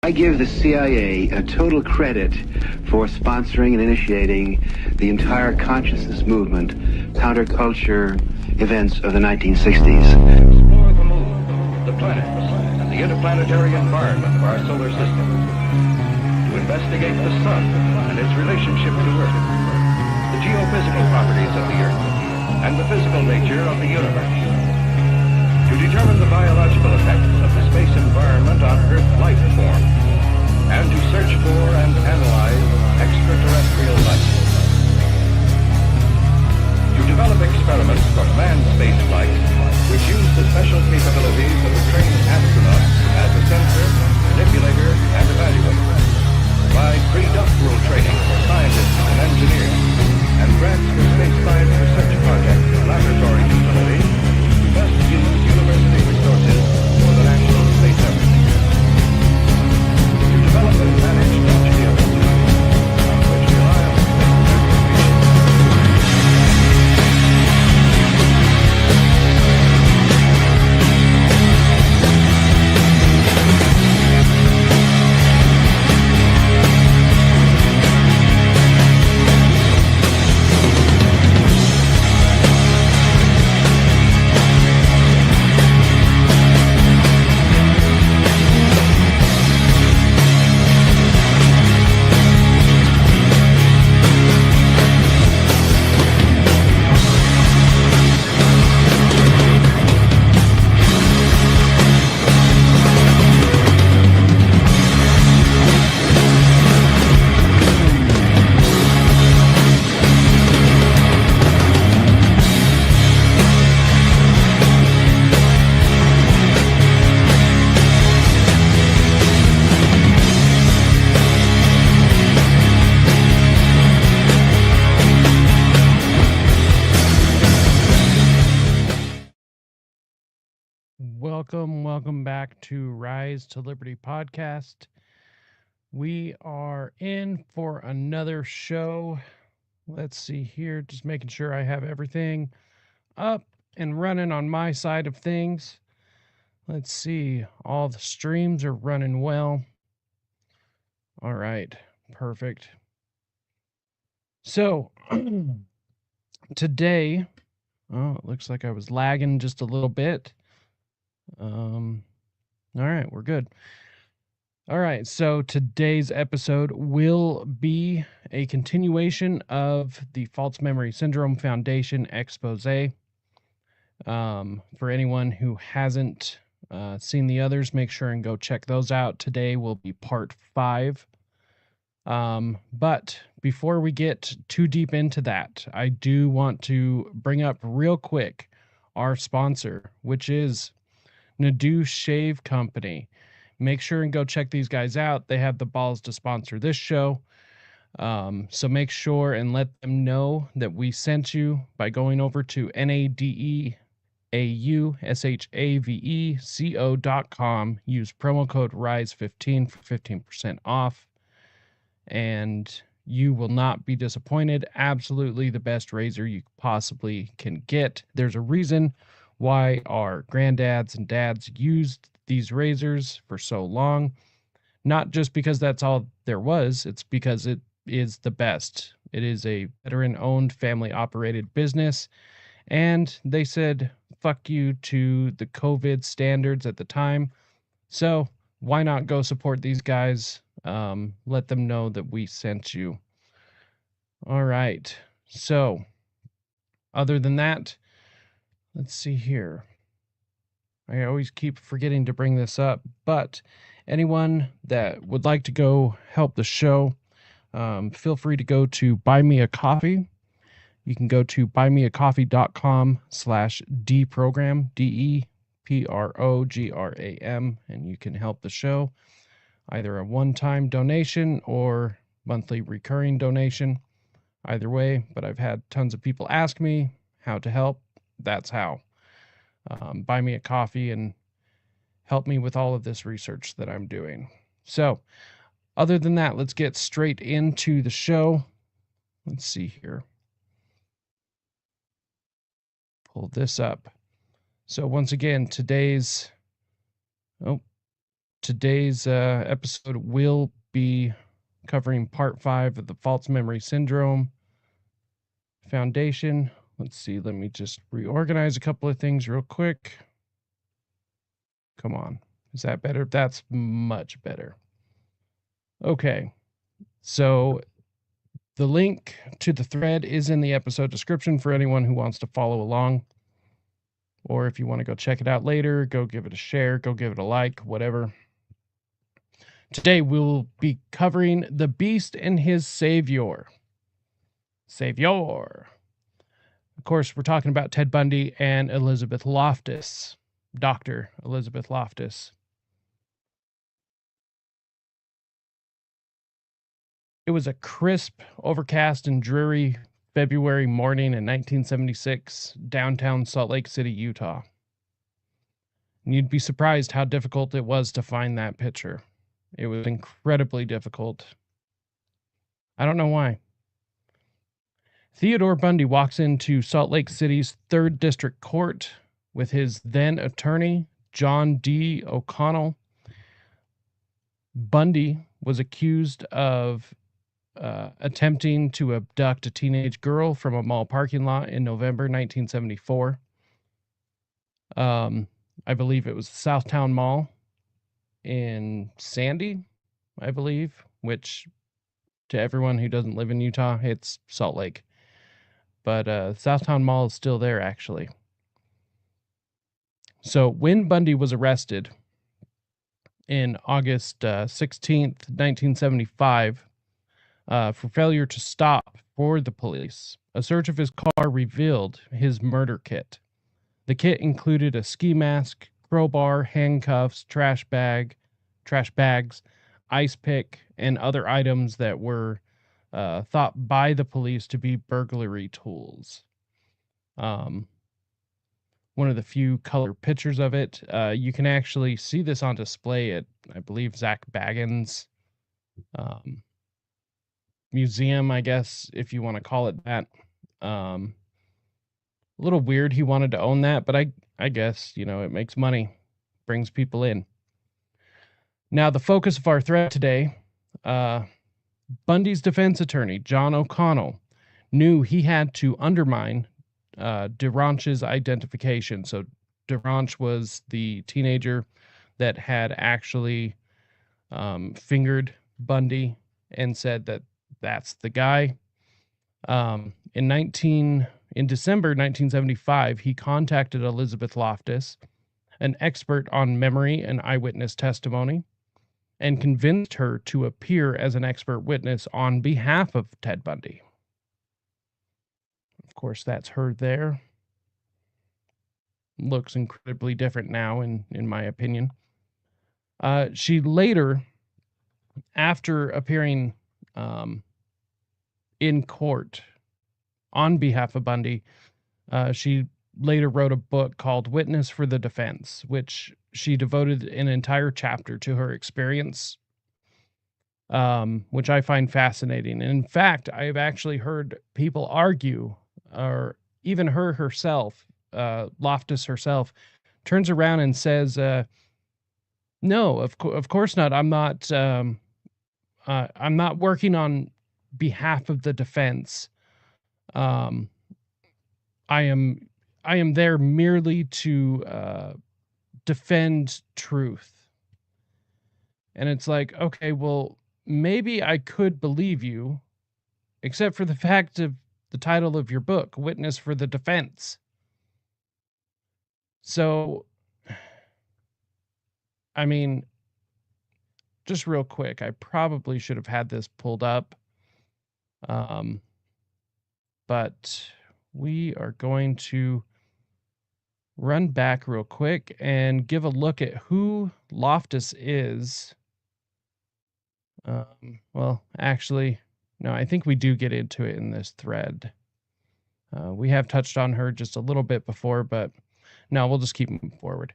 I give the CIA a total credit for sponsoring and initiating the entire consciousness movement, counterculture events of the 1960s. Explore the moon, the planets, and the interplanetary environment of our solar system. To investigate the sun and its relationship to Earth, the geophysical properties of the Earth, and the physical nature of the universe. To determine the biological effects of the space environment on Earth life form, and to search for and analyze extraterrestrial life. To develop experiments for manned space flight, which use the special capabilities of a trained astronaut as a sensor, manipulator, and evaluator. Provide pre-doctoral training for scientists and engineers, and grants for space science research projects and laboratory facilities to best use university resources for the national space effort. To develop and manage nuclear on which rely on Welcome back to Rise to Liberty podcast. We are in for another show. Let's see here, just making sure I have everything up and running on my side of things. Let's see, all the streams are running well. All right, perfect. So, today, it looks like I was lagging just a little bit. All right, we're good. All right, so today's episode will be a continuation of the False Memory Syndrome Foundation expose. For anyone who hasn't seen the others, make sure and go check those out. Today will be part 5. But before we get too deep into that, I do want to bring up real quick our sponsor, which is Nadu Shave Company. Make sure and go check these guys out. They have the balls to sponsor this show. So make sure and let them know that we sent you by going over to NADEAUSHAVECO.com. Use promo code RISE15 for 15% off. And you will not be disappointed. Absolutely the best razor you possibly can get. There's a reason why our granddads and dads used these razors for so long. Not just because that's all there was, it's because it is the best. It is a veteran-owned, family-operated business, and they said, fuck you to the COVID standards at the time. So why not go support these guys? Let them know that we sent you. All right. So other than that, let's see here. I always keep forgetting to bring this up, but anyone that would like to go help the show, feel free to go to Buy Me a Coffee. You can go to buymeacoffee.com/deprogram, DEPROGRAM, and you can help the show. Either a one-time donation or monthly recurring donation. Either way, but I've had tons of people ask me how to help. That's how. Buy me a coffee and help me with all of this research that I'm doing. So, other than that, let's get straight into the show. Let's see here. Pull this up. So once again, today's... Oh, Today's episode will be covering part 5 of the false memory syndrome foundation. Let's see, let me just reorganize a couple of things real quick. Come on. Is that better? That's much better. Okay. So the link to the thread is in the episode description for anyone who wants to follow along. Or if you want to go check it out later, go give it a share, go give it a like, whatever. Today we'll be covering the Beast and his Savior. Savior. Of course, we're talking about Ted Bundy and Elizabeth Loftus. Dr. Elizabeth Loftus. It was a crisp, overcast, and dreary February morning in 1976, downtown Salt Lake City, Utah. And you'd be surprised how difficult it was to find that picture. It was incredibly difficult. I don't know why. Theodore Bundy walks into Salt Lake City's 3rd District Court with his then attorney, John D. O'Connell. Bundy was accused of attempting to abduct a teenage girl from a mall parking lot in November 1974. I believe it was Southtown Mall in Sandy, I believe, which to everyone who doesn't live in Utah, it's Salt Lake. But Southtown Mall is still there, actually. So when Bundy was arrested in August 16th, 1975, for failure to stop for the police, a search of his car revealed his murder kit. The kit included a ski mask, crowbar, handcuffs, trash bags, ice pick, and other items that were thought by the police to be burglary tools. One of the few color pictures of it. You can actually see this on display at, I believe, Zach Bagans' museum, I guess, if you want to call it that. A little weird he wanted to own that, but I guess, it makes money, brings people in. Now, the focus of our thread today, Bundy's defense attorney, John O'Connell, knew he had to undermine DeRanch's identification. So DeRanch was the teenager that had actually fingered Bundy and said that that's the guy. In December 1975, he contacted Elizabeth Loftus, an expert on memory and eyewitness testimony, and convinced her to appear as an expert witness on behalf of Ted Bundy. Of course, that's her there. Looks incredibly different now, in my opinion. She later, after appearing in court on behalf of Bundy, she later wrote a book called Witness for the Defense, which she devoted an entire chapter to her experience, which I find fascinating. And in fact, I have actually heard people argue, or even her herself, Loftus herself, turns around and says, no, of course not. I'm not working on behalf of the defense. I am there merely to defend truth. And it's like, okay, well, maybe I could believe you, except for the fact of the title of your book, Witness for the Defense. So, I mean, just real quick, I probably should have had this pulled up. But we are going to run back real quick and give a look at who Loftus is. Well, actually, no, I think we do get into it in this thread. We have touched on her just a little bit before, but no, we'll just keep moving forward.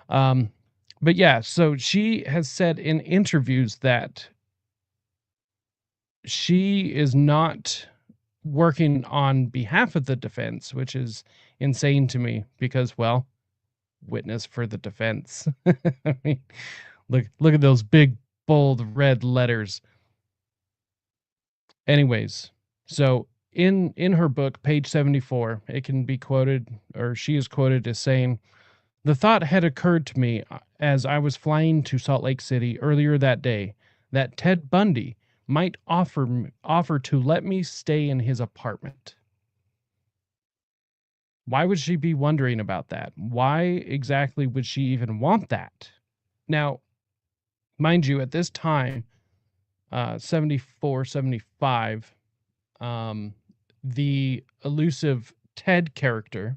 But yeah, so she has said in interviews that she is not working on behalf of the defense, which is insane to me because, well, witness for the defense. I mean, Look at those big, bold red letters. Anyways, so in her book, page 74, it can be quoted, or she is quoted as saying, "The thought had occurred to me as I was flying to Salt Lake City earlier that day that Ted Bundy might offer to let me stay in his apartment." Why would she be wondering about that? Why exactly would she even want that? Now, mind you, at this time, 74, 75, the elusive Ted character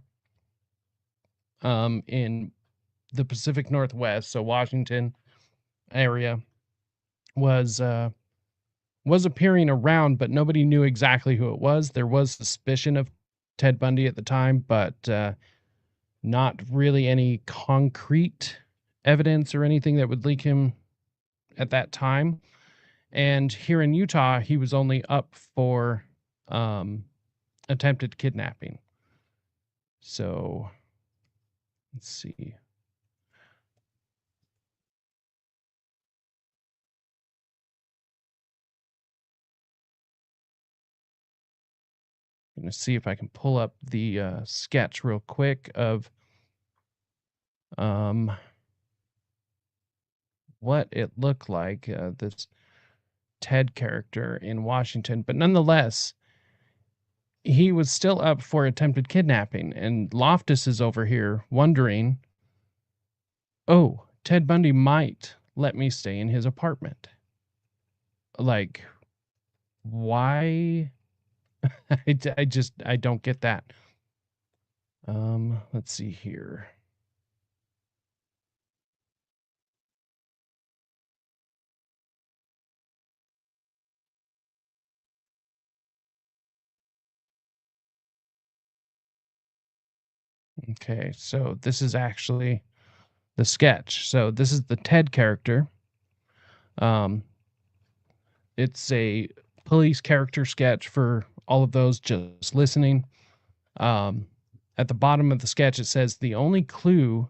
in the Pacific Northwest, so Washington area, was appearing around, but nobody knew exactly who it was. There was suspicion of Ted Bundy at the time, but not really any concrete evidence or anything that would link him at that time. And here in Utah, he was only up for attempted kidnapping. So let's see. I'm going to see if I can pull up the sketch real quick of what it looked like, this Ted character in Washington. But nonetheless, he was still up for attempted kidnapping. And Loftus is over here wondering, oh, Ted Bundy might let me stay in his apartment. Like, why? I don't get that. Let's see here. Okay, so this is actually the sketch. So this is the Ted character. It's a police character sketch for all of those just listening. At the bottom of the sketch, it says the only clue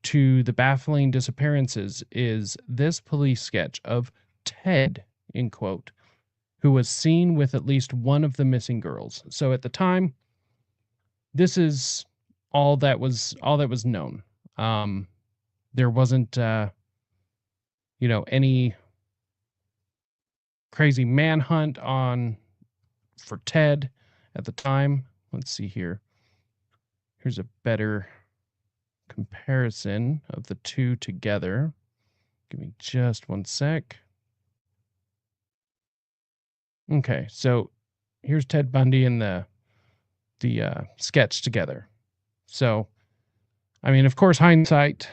to the baffling disappearances is this police sketch of Ted, in quote, who was seen with at least one of the missing girls. So at the time, this is all that was known. There wasn't any crazy manhunt for Ted at the time. Let's see here. Here's a better comparison of the two together. Give me just one sec. Okay, so here's Ted Bundy and the sketch together. So, I mean, of course, hindsight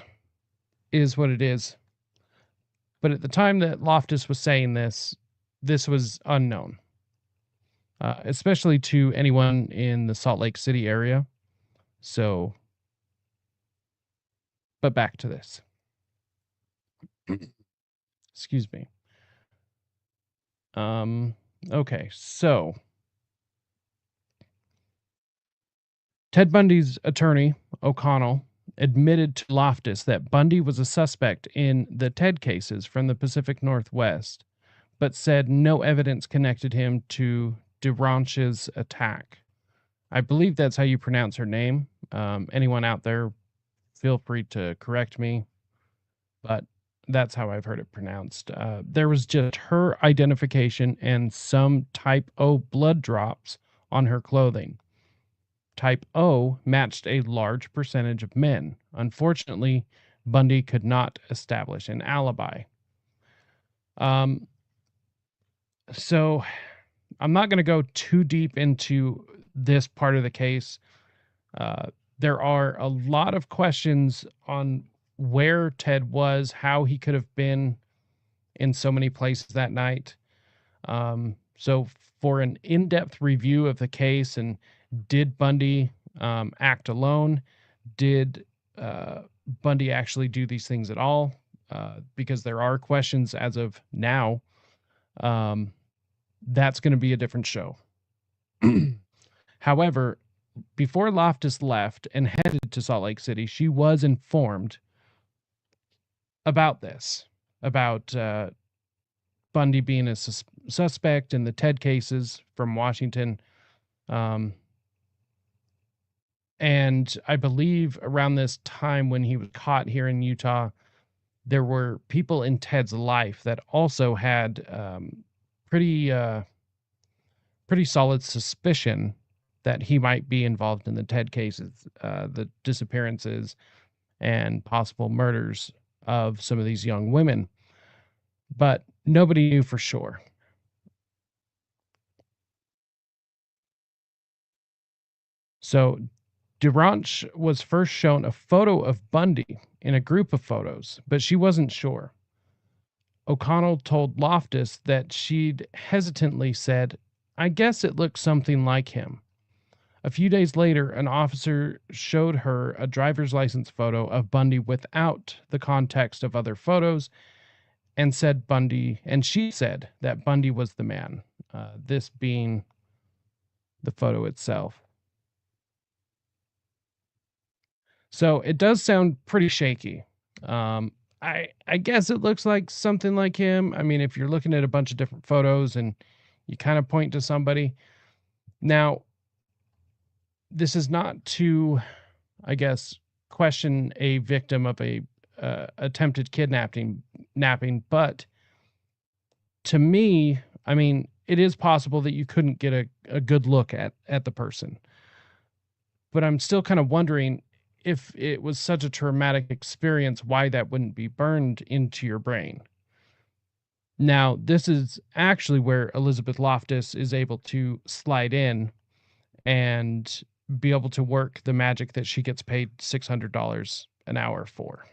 is what it is. But at the time that Loftus was saying this was unknown, especially to anyone in the Salt Lake City area. So, but back to this. Excuse me. Okay, so Ted Bundy's attorney, O'Connell, admitted to Loftus that Bundy was a suspect in the Ted cases from the Pacific Northwest, but said no evidence connected him to DeRanche's attack. I believe that's how you pronounce her name. Anyone out there, feel free to correct me, but that's how I've heard it pronounced. There was just her identification and some type O blood drops on her clothing. Type O matched a large percentage of men. Unfortunately, Bundy could not establish an alibi. So I'm not going to go too deep into this part of the case. There are a lot of questions on where Ted was, how he could have been in so many places that night. So for an in-depth review of the case and did Bundy act alone? Did Bundy actually do these things at all? Because there are questions as of now. That's going to be a different show. However, before Loftus left and headed to Salt Lake City, she was informed about this. about Bundy being a suspect in the Ted cases from Washington. And I believe around this time when he was caught here in Utah, there were people in Ted's life that also had pretty pretty solid suspicion that he might be involved in the Ted cases, the disappearances and possible murders of some of these young women. But nobody knew for sure. So Duranch was first shown a photo of Bundy in a group of photos, but she wasn't sure. O'Connell told Loftus that she'd hesitantly said, "I guess it looks something like him." A few days later, an officer showed her a driver's license photo of Bundy without the context of other photos and she said that Bundy was the man, this being the photo itself. So it does sound pretty shaky. I guess it looks like something like him. I mean, if you're looking at a bunch of different photos and you kind of point to somebody. Now, this is not to, I guess, question a victim of a attempted kidnapping, but to me, I mean, it is possible that you couldn't get a good look at the person. But I'm still kind of wondering if it was such a traumatic experience, why that wouldn't be burned into your brain. Now, this is actually where Elizabeth Loftus is able to slide in and be able to work the magic that she gets paid $600 an hour for.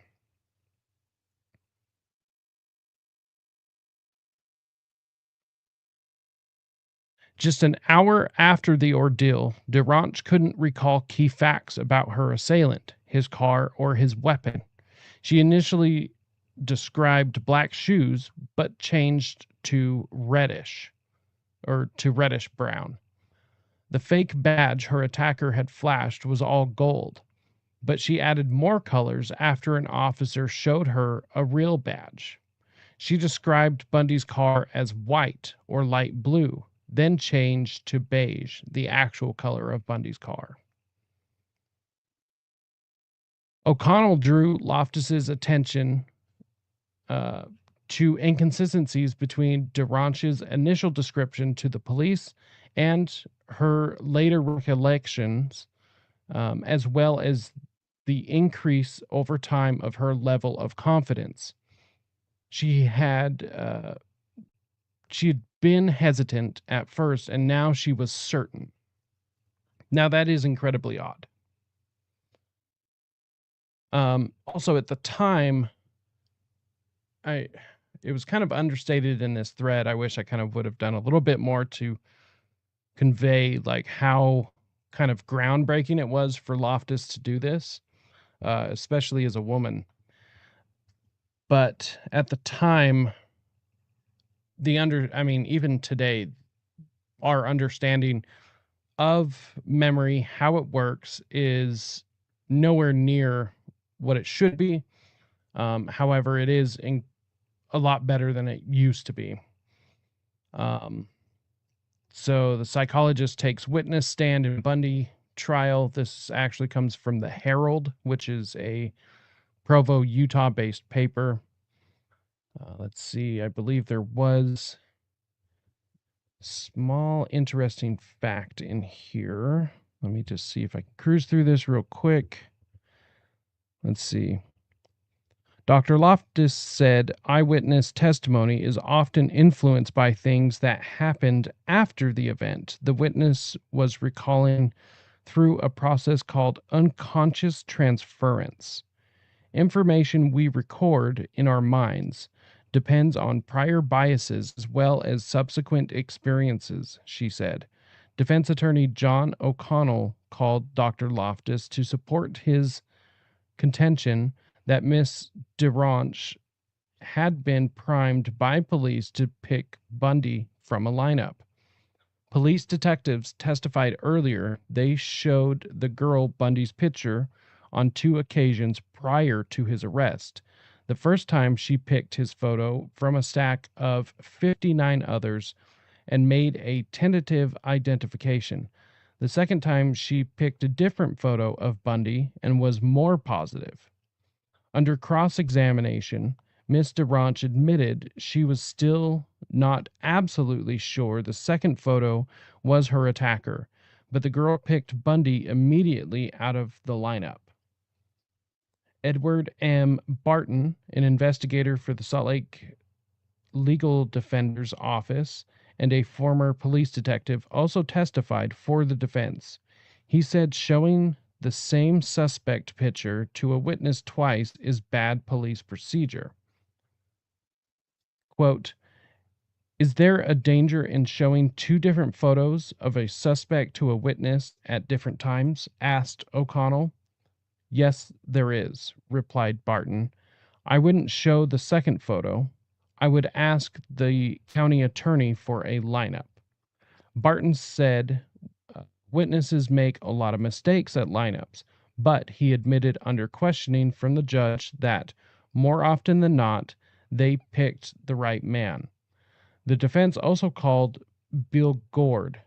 Just an hour after the ordeal, Duranch couldn't recall key facts about her assailant, his car, or his weapon. She initially described black shoes, but changed to reddish brown. The fake badge her attacker had flashed was all gold, but she added more colors after an officer showed her a real badge. She described Bundy's car as white or light blue, then changed to beige, the actual color of Bundy's car. O'Connell drew Loftus's attention to inconsistencies between Duranch's initial description to the police and her later recollections, as well as the increase over time of her level of confidence. She had been hesitant at first, and now she was certain. Now that is incredibly odd. Also, at the time, it was kind of understated in this thread. I wish I kind of would have done a little bit more to convey like how kind of groundbreaking it was for Loftus to do this, especially as a woman. But at the time, even today, our understanding of memory, how it works, is nowhere near what it should be. However, it is a lot better than it used to be. So the psychologist takes witness stand in Bundy trial. This actually comes from the Herald, which is a Provo, Utah-based paper. Let's see. I believe there was a small interesting fact in here. Let me just see if I can cruise through this real quick. Let's see. Dr. Loftus said eyewitness testimony is often influenced by things that happened after the event. The witness was recalling through a process called unconscious transference. Information we record in our minds depends on prior biases as well as subsequent experiences, she said. Defense attorney John O'Connell called Dr. Loftus to support his contention that Miss Duranch had been primed by police to pick Bundy from a lineup. Police detectives testified earlier they showed the girl Bundy's picture on 2 occasions prior to his arrest. The first time she picked his photo from a stack of 59 others and made a tentative identification. The second time she picked a different photo of Bundy and was more positive. Under cross-examination, Miss DeRanch admitted she was still not absolutely sure the second photo was her attacker, but the girl picked Bundy immediately out of the lineup. Edward M. Barton, an investigator for the Salt Lake Legal Defender's Office and a former police detective, also testified for the defense. He said showing the same suspect picture to a witness twice is bad police procedure. Quote, "Is there a danger in showing two different photos of a suspect to a witness at different times?" asked O'Connell. "Yes, there is," replied Barton. "I wouldn't show the second photo. I would ask the county attorney for a lineup." Barton said witnesses make a lot of mistakes at lineups, but he admitted under questioning from the judge that more often than not, they picked the right man. The defense also called Bill Gord,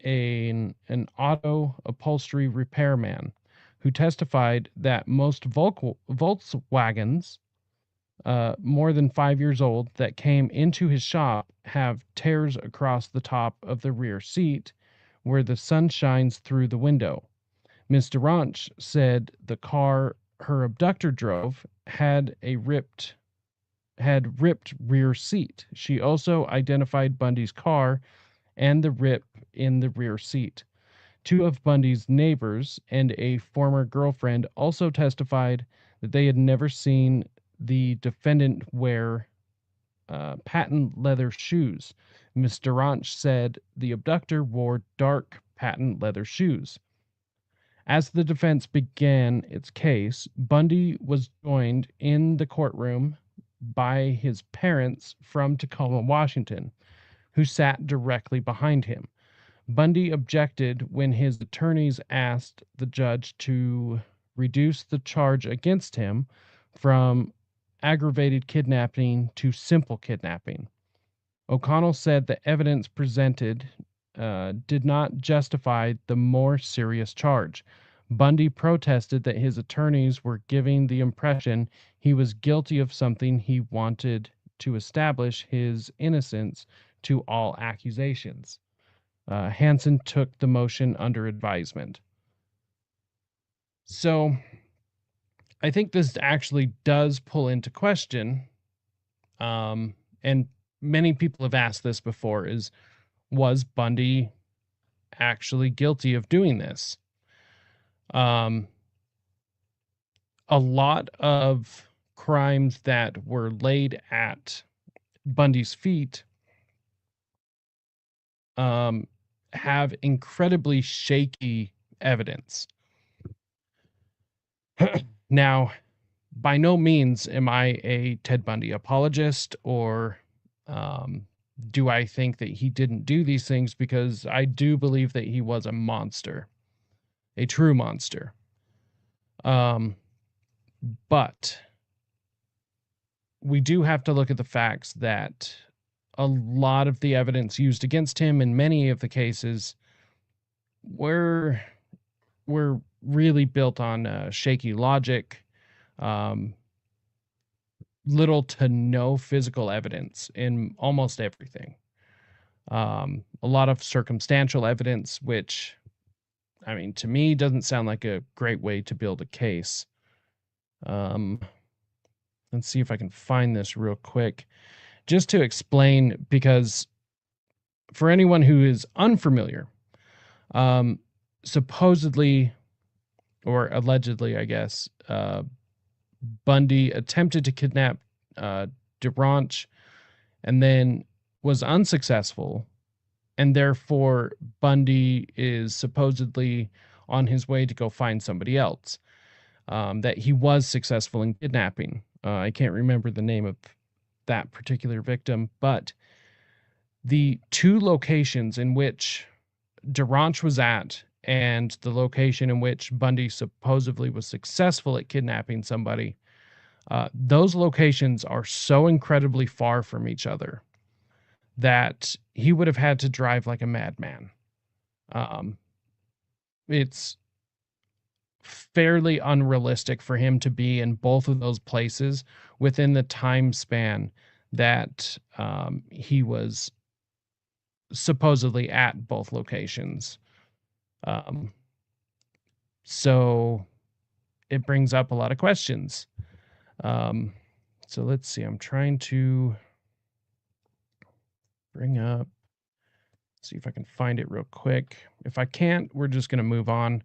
an auto upholstery repairman, who testified that most Volkswagens more than 5 years old that came into his shop have tears across the top of the rear seat where the sun shines through the window. Ms. DeRanch said the car her abductor drove had ripped rear seat. She also identified Bundy's car and the rip in the rear seat. Two of Bundy's neighbors and a former girlfriend also testified that they had never seen the defendant wear patent leather shoes. Ms. DeRanch said the abductor wore dark patent leather shoes. As the defense began its case, Bundy was joined in the courtroom by his parents from Tacoma, Washington, who sat directly behind him. Bundy objected when his attorneys asked the judge to reduce the charge against him from aggravated kidnapping to simple kidnapping. O'Connell said the evidence presented did not justify the more serious charge. Bundy protested that his attorneys were giving the impression he was guilty of something he wanted to establish his innocence to all accusations. Hansen took the motion under advisement. So I think this actually does pull into question, and many people have asked this before, was Bundy actually guilty of doing this? A lot of crimes that were laid at Bundy's feet have incredibly shaky evidence. Now, by no means am I a Ted Bundy apologist, or do I think that he didn't do these things, because I do believe that he was a monster, a true monster. But we do have to look at the facts that a lot of the evidence used against him in many of the cases were really built on shaky logic, little to no physical evidence in almost everything. A lot of circumstantial evidence, which, I mean, to me, doesn't sound like a great way to build a case. Let's see if I can find this real quick, just to explain, because for anyone who is unfamiliar, supposedly, or allegedly, I guess, Bundy attempted to kidnap DeRanch and then was unsuccessful, and therefore Bundy is supposedly on his way to go find somebody else. That he was successful in kidnapping. I can't remember the name of that particular victim, but the two locations in which DeRanch was at and the location in which Bundy supposedly was successful at kidnapping somebody Those locations are so incredibly far from each other that he would have had to drive like a madman. Um, it's fairly unrealistic for him to be in both of those places within the time span that he was supposedly at both locations. Um, so it brings up a lot of questions. Um, so let's see. I'm trying to bring up, see if I can find it real quick. If I can't, we're just going to move on.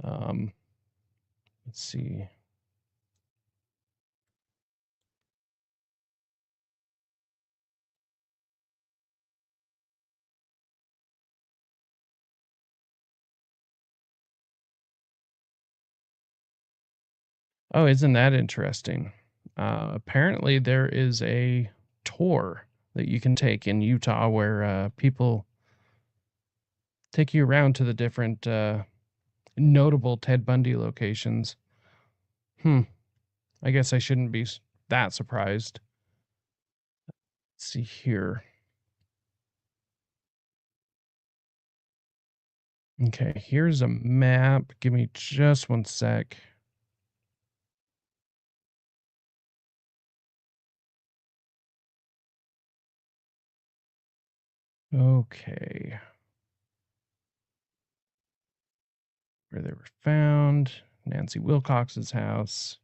Let's see. Oh, isn't that interesting? Apparently, there is a tour that you can take in Utah where people take you around to the different notable Ted Bundy locations. I guess I shouldn't be that surprised. Let's see here. Okay, here's a map. Give me just one sec. Okay. Where they were found. Nancy Wilcox's house.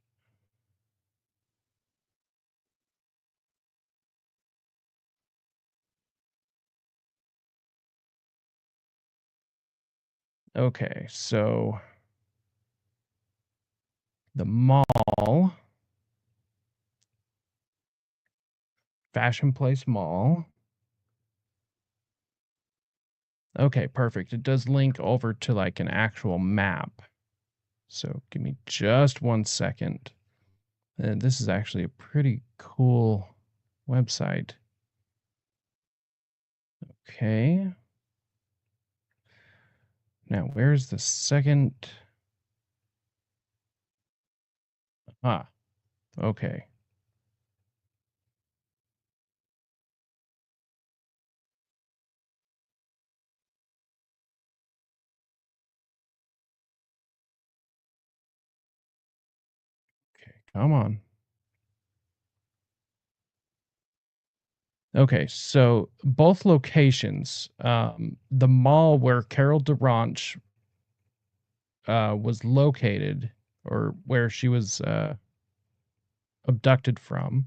Okay, so the mall, Fashion Place Mall. Okay, perfect. It does link over to like an actual map. So give me just one second. And this is actually a pretty cool website. Okay. Now, where's the second? Ah, okay. Okay, come on. Okay, so both locations, the mall where Carol DeRanch was located, or where she was abducted from,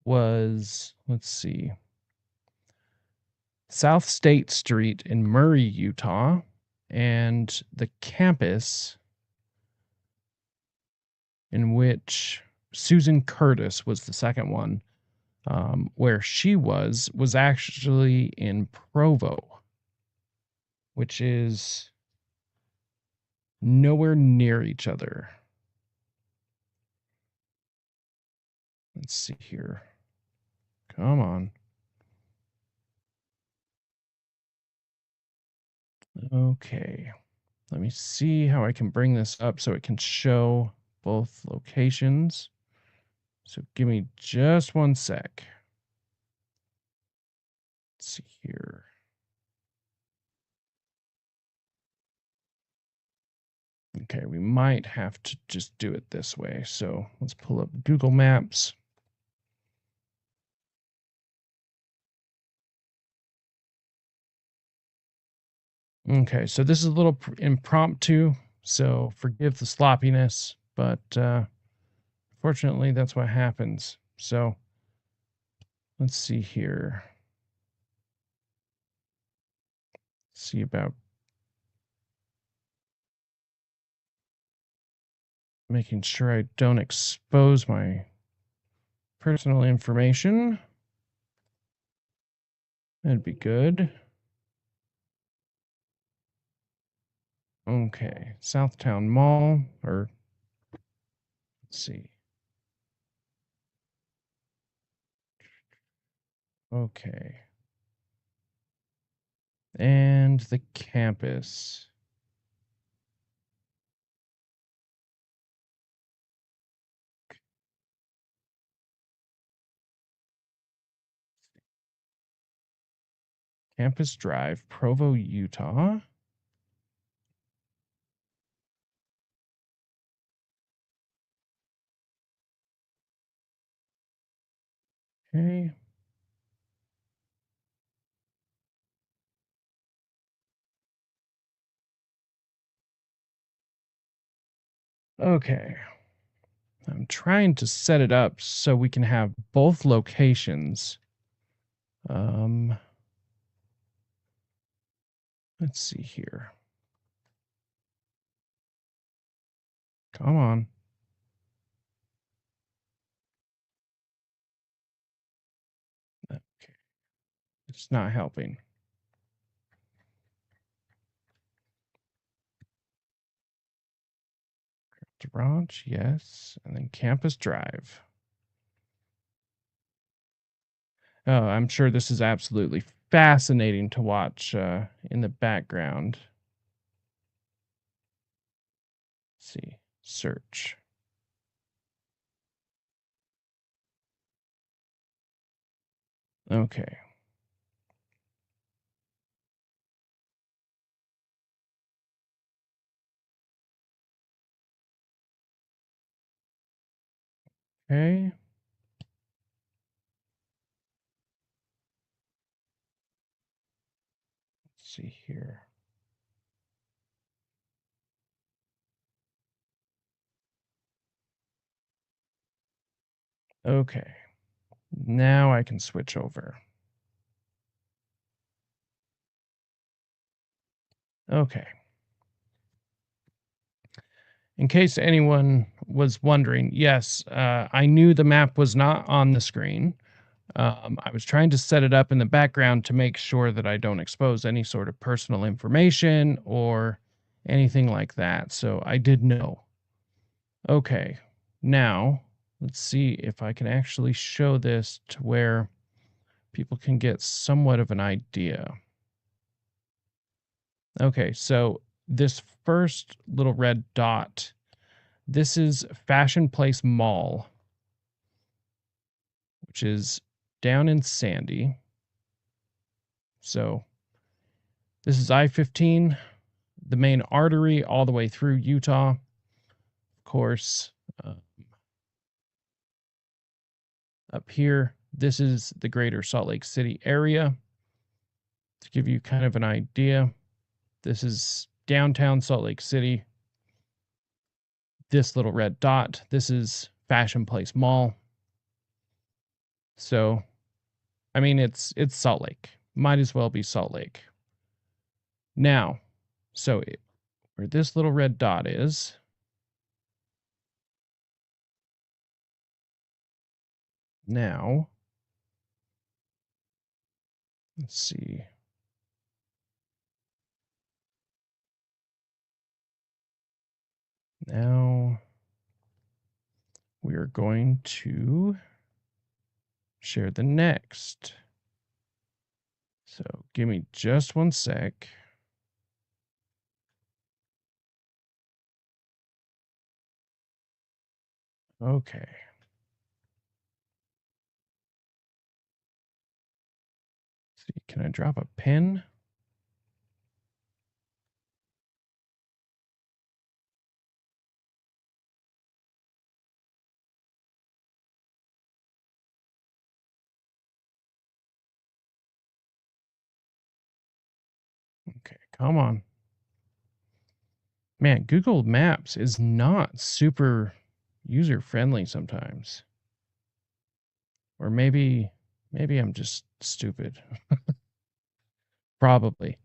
was, let's see, South State Street in Murray, Utah, and the campus in which Susan Curtis was the second one, where she was actually in Provo, which is nowhere near each other. Let's see here. Come on. Okay. Let me see how I can bring this up so it can show both locations. So give me just one sec. Let's see here. Okay, we might have to just do it this way. So let's pull up Google Maps. Okay, so this is a little impromptu, so forgive the sloppiness, but fortunately that's what happens. So let's see here. Let's see about making sure I don't expose my personal information. That'd be good. Okay, Southtown Mall, or let's see. Okay. And the campus. Campus Drive, Provo, Utah. Okay. Okay. I'm trying to set it up so we can have both locations. Let's see here. Come on. Okay. It's not helping. Garage, yes. And then Campus Drive. Oh, I'm sure this is absolutely fascinating to watch in the background. Let's see. Search. Okay. Okay. Let's see here. Okay. Now I can switch over. Okay. In case anyone was wondering, yes, I knew the map was not on the screen. I was trying to set it up in the background to make sure that I don't expose any sort of personal information or anything like that. So I did know. Okay. Now, let's see if I can actually show this to where people can get somewhat of an idea. Okay, so this first little red dot, this is Fashion Place Mall, which is down in Sandy. So this is I-15, the main artery all the way through Utah. Of course, up here, this is the greater Salt Lake City area. To give you kind of an idea, this is downtown Salt Lake City. This little red dot, this is Fashion Place Mall. So, I mean, it's Salt Lake. Might as well be Salt Lake. Now, so where this little red dot is, now, let's see. Now we are going to share the next. So give me just one sec. Okay. Let's see, can I drop a pin? Okay, come on. Man, Google Maps is not super user friendly sometimes. Or maybe I'm just stupid. Probably.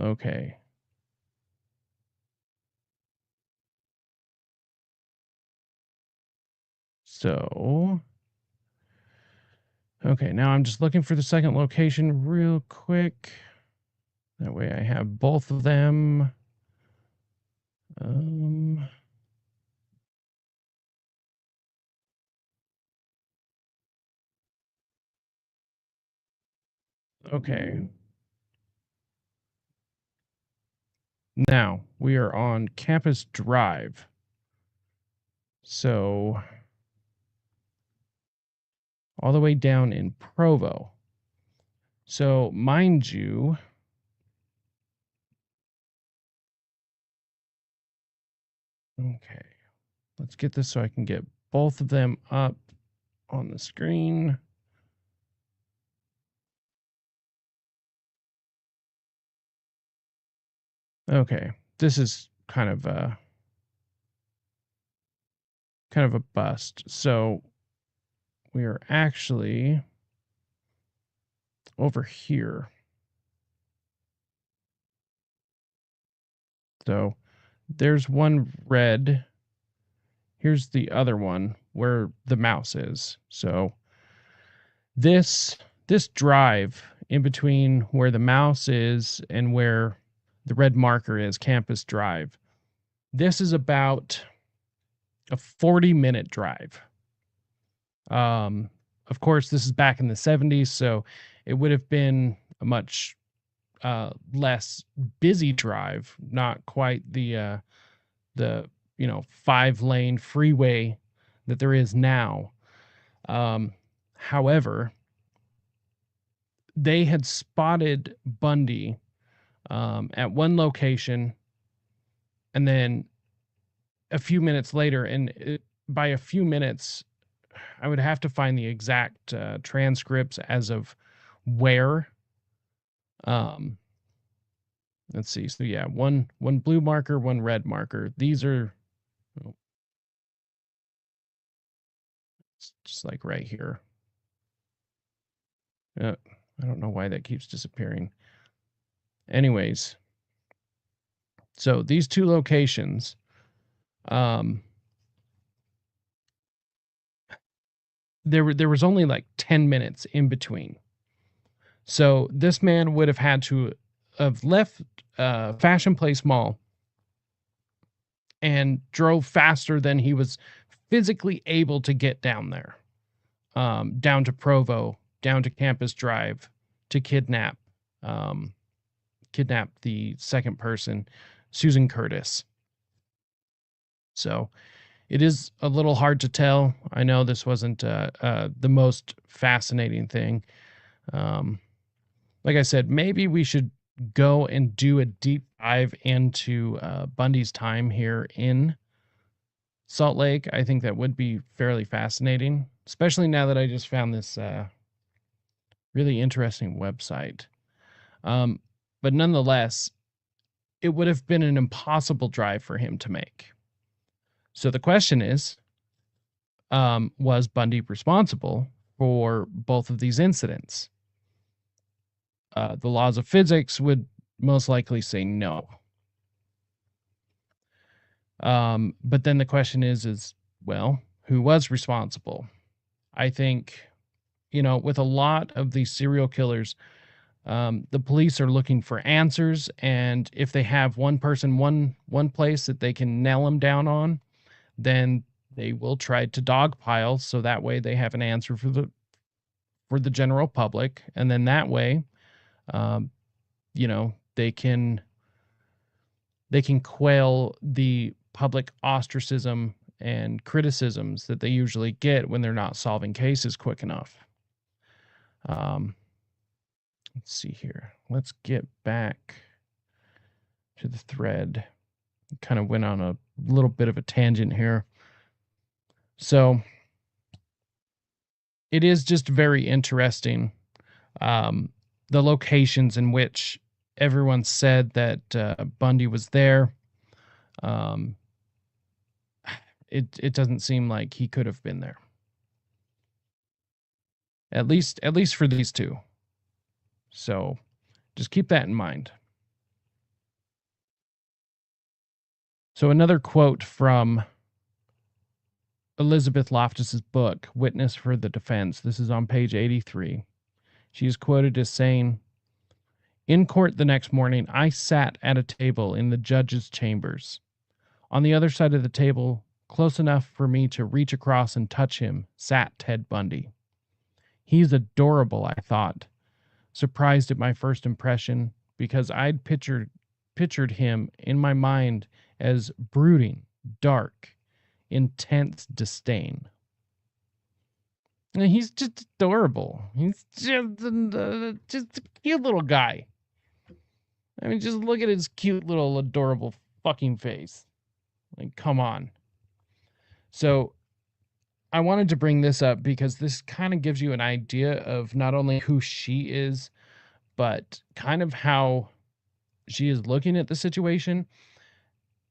Okay. So, okay, now I'm just looking for the second location real quick. That way I have both of them. Okay. Now we are on Campus Drive. So all the way down in Provo. So, mind you, okay, let's get this so I can get both of them up on the screen. Okay, this is kind of a bust. So we are actually over here. So there's one red. Here's the other one where the mouse is. So this drive in between where the mouse is and where the red marker is, Campus Drive. This is about a 40-minute drive. Of course, this is back in the 70s, so it would have been a much less busy drive, not quite the 5-lane freeway that there is now. However, they had spotted Bundy at one location, and then a few minutes later, and by a few minutes, I would have to find the exact transcripts as of where. Let's see. So yeah, one blue marker, one red marker. These are it's just like right here. I don't know why that keeps disappearing. Anyways, so these two locations, there was only like 10 minutes in between. So this man would have had to have left Fashion Place Mall and drove faster than he was physically able to get down there, down to Provo, down to Campus Drive, to kidnap the second person, Susan Curtis. So it is a little hard to tell. I know this wasn't the most fascinating thing. Like I said, maybe we should go and do a deep dive into Bundy's time here in Salt Lake. I think that would be fairly fascinating, especially now that I just found this really interesting website. But nonetheless, it would have been an impossible drive for him to make. So the question is, was Bundy responsible for both of these incidents? The laws of physics would most likely say no. But then the question is, well, who was responsible? I think, with a lot of these serial killers, the police are looking for answers, and if they have one person, one place that they can nail them down on, then they will try to dogpile, so that way they have an answer for the general public, and then that way, they can quell the public ostracism and criticisms that they usually get when they're not solving cases quick enough. Let's see here. Let's get back to the thread. Kind of went on a little bit of a tangent here. So it is just very interesting, the locations in which everyone said that Bundy was there. It doesn't seem like he could have been there. At least for these two. So just keep that in mind. So another quote from Elizabeth Loftus's book, Witness for the Defense. This is on page 83. She is quoted as saying, "In court the next morning, I sat at a table in the judge's chambers. On the other side of the table, close enough for me to reach across and touch him, sat Ted Bundy. He's adorable, I thought, surprised at my first impression, because I'd pictured him in my mind as brooding, dark, intense disdain." And he's just adorable. He's just a cute little guy. I mean, just look at his cute little adorable fucking face. Like, come on. So I wanted to bring this up because this kind of gives you an idea of not only who she is, but kind of how she is looking at the situation.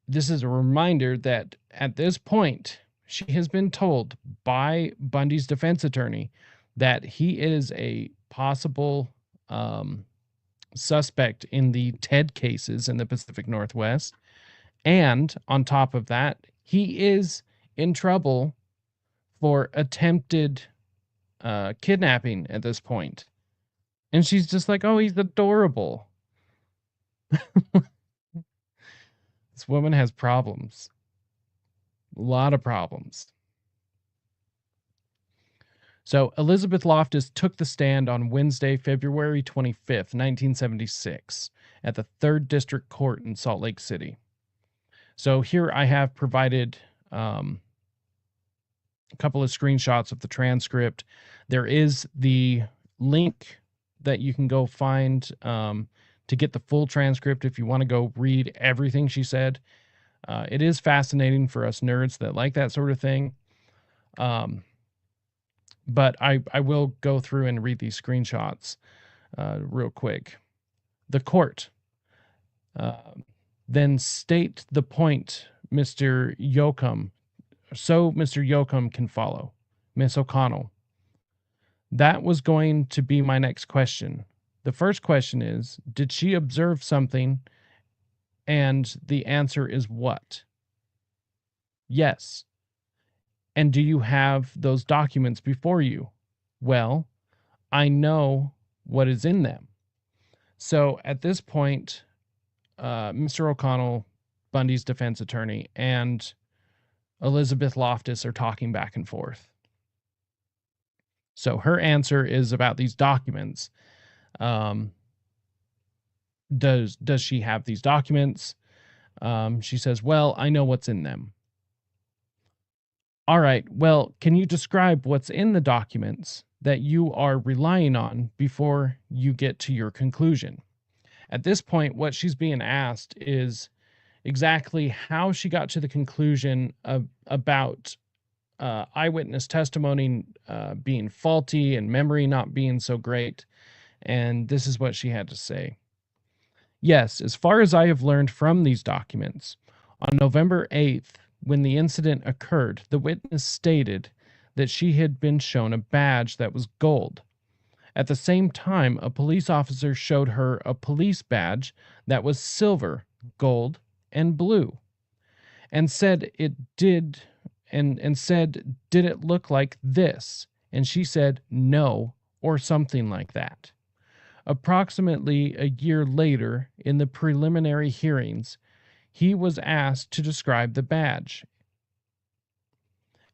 This is a reminder that at this point, she has been told by Bundy's defense attorney that he is a possible suspect in the Ted cases in the Pacific Northwest. And on top of that, he is in trouble for attempted kidnapping at this point. And she's just like, oh, he's adorable. This woman has problems. A lot of problems. So Elizabeth Loftus took the stand on Wednesday, February 25th, 1976, at the 3rd District Court in Salt Lake City. So here I have provided a couple of screenshots of the transcript. There is the link that you can go find to get the full transcript if you want to go read everything she said. It is fascinating for us nerds that like that sort of thing. But I will go through and read these screenshots real quick. The court then state the point, Mr. Yoakum, so Mr. Yoakum can follow. Miss O'Connell. That was going to be my next question. The first question is, did she observe something? And the answer is what? Yes. And do you have those documents before you? Well, I know what is in them. So at this point, Mr. O'Connell, Bundy's defense attorney, and Elizabeth Loftus are talking back and forth. So her answer is about these documents. Does she have these documents? She says, well, I know what's in them. All right, well, can you describe what's in the documents that you are relying on before you get to your conclusion? At this point, what she's being asked is exactly how she got to the conclusion about eyewitness testimony being faulty and memory not being so great. And this is what she had to say. Yes, as far as I have learned from these documents, on November 8th, when the incident occurred, the witness stated that she had been shown a badge that was gold. At the same time, a police officer showed her a police badge that was silver, gold, and blue, and said it did, and said, did it look like this? And she said, no, or something like that. Approximately a year later, in the preliminary hearings, he was asked to describe the badge,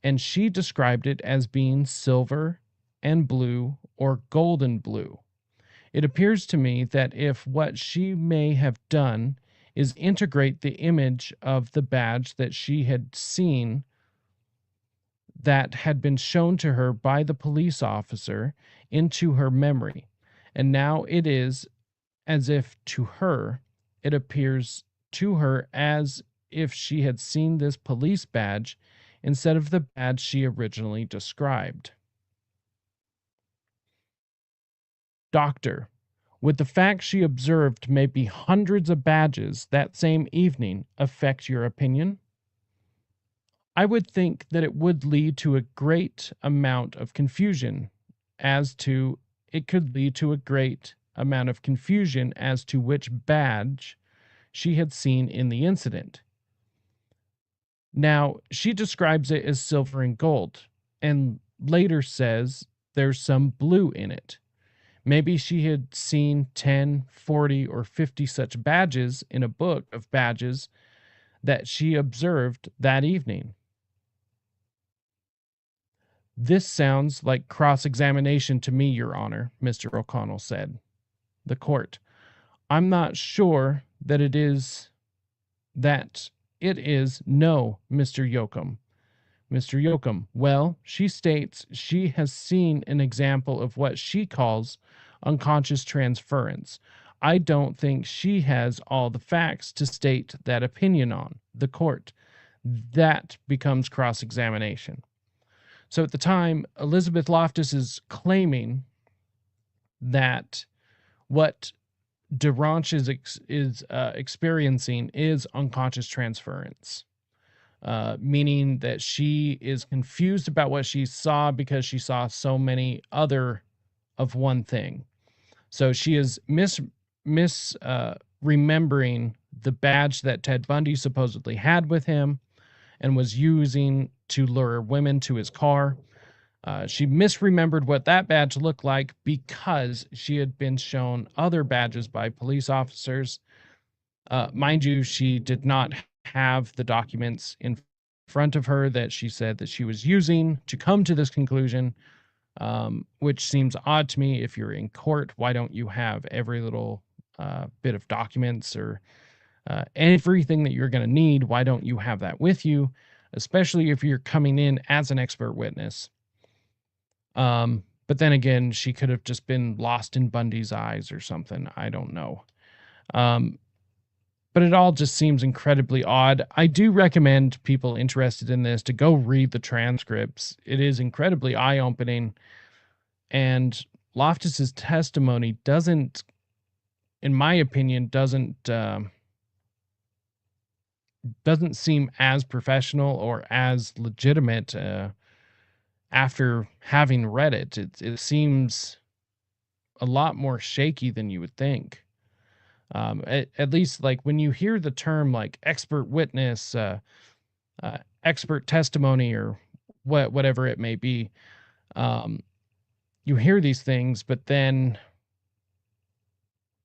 and she described it as being silver and blue or golden blue. It appears to me that if what she may have done is integrate the image of the badge that she had seen that had been shown to her by the police officer into her memory, and now it is as if to her, it appears to her as if she had seen this police badge instead of the badge she originally described. Doctor, would the fact she observed maybe hundreds of badges that same evening affect your opinion? I would think that it would lead to a great amount of confusion as to which badge she had seen in the incident. Now, she describes it as silver and gold, and later says there's some blue in it. Maybe she had seen 10, 40, or 50 such badges in a book of badges that she observed that evening. This sounds like cross-examination to me, Your Honor, Mr. O'Connell said. The court, I'm not sure that it is, no, Mr. Yoakum. Mr. Yoakum, well, she states she has seen an example of what she calls unconscious transference. I don't think she has all the facts to state that opinion on. The court. That becomes cross-examination. So at the time, Elizabeth Loftus is claiming that what DeRanche is experiencing is unconscious transference, meaning that she is confused about what she saw because she saw so many other of one thing. So she is remembering the badge that Ted Bundy supposedly had with him and was using to lure women to his car. She misremembered what that badge looked like because she had been shown other badges by police officers. Mind you, she did not have the documents in front of her that she said that she was using to come to this conclusion, which seems odd to me. If you're in court, why don't you have every little bit of documents or everything that you're going to need? Why don't you have that with you, especially if you're coming in as an expert witness? But then again, she could have just been lost in Bundy's eyes or something. I don't know. But it all just seems incredibly odd. I do recommend people interested in this to go read the transcripts. It is incredibly eye-opening. And Loftus's testimony doesn't, in my opinion, doesn't seem as professional or as legitimate after having read it. It seems a lot more shaky than you would think. At least like when you hear the term like expert witness, expert testimony, or whatever it may be, you hear these things, but then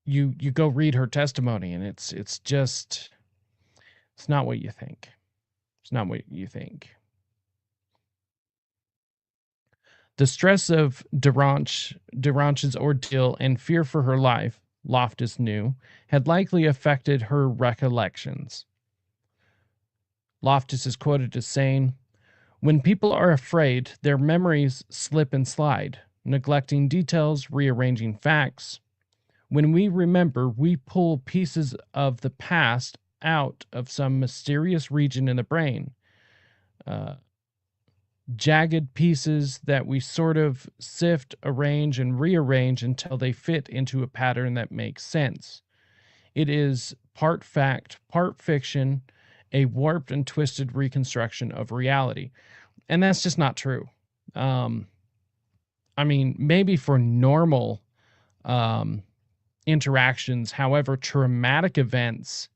you go read her testimony and it's not what you think. It's not what you think. The stress of DeRanche's ordeal and fear for her life, Loftus knew, had likely affected her recollections. Loftus is quoted as saying, "When people are afraid, their memories slip and slide, neglecting details, rearranging facts. When we remember, we pull pieces of the past out of some mysterious region in the brain. Jagged pieces that we sort of sift, arrange, and rearrange until they fit into a pattern that makes sense. It is part fact, part fiction, a warped and twisted reconstruction of reality." And that's just not true. I mean, maybe for normal interactions, however, traumatic events,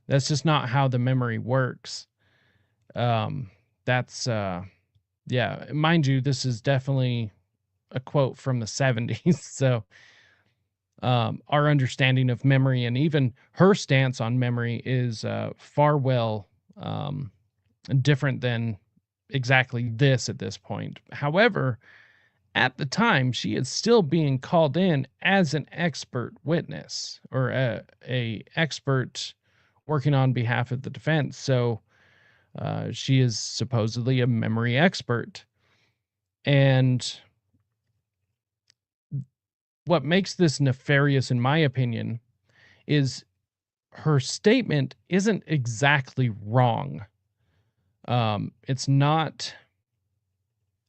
that's just not how the memory works. Yeah, mind you, this is definitely a quote from the 70s. So our understanding of memory and even her stance on memory is far different than exactly this at this point. However, at the time, she is still being called in as an expert witness, or a expert working on behalf of the defense. So she is supposedly a memory expert. And what makes this nefarious, in my opinion, is her statement isn't exactly wrong. It's not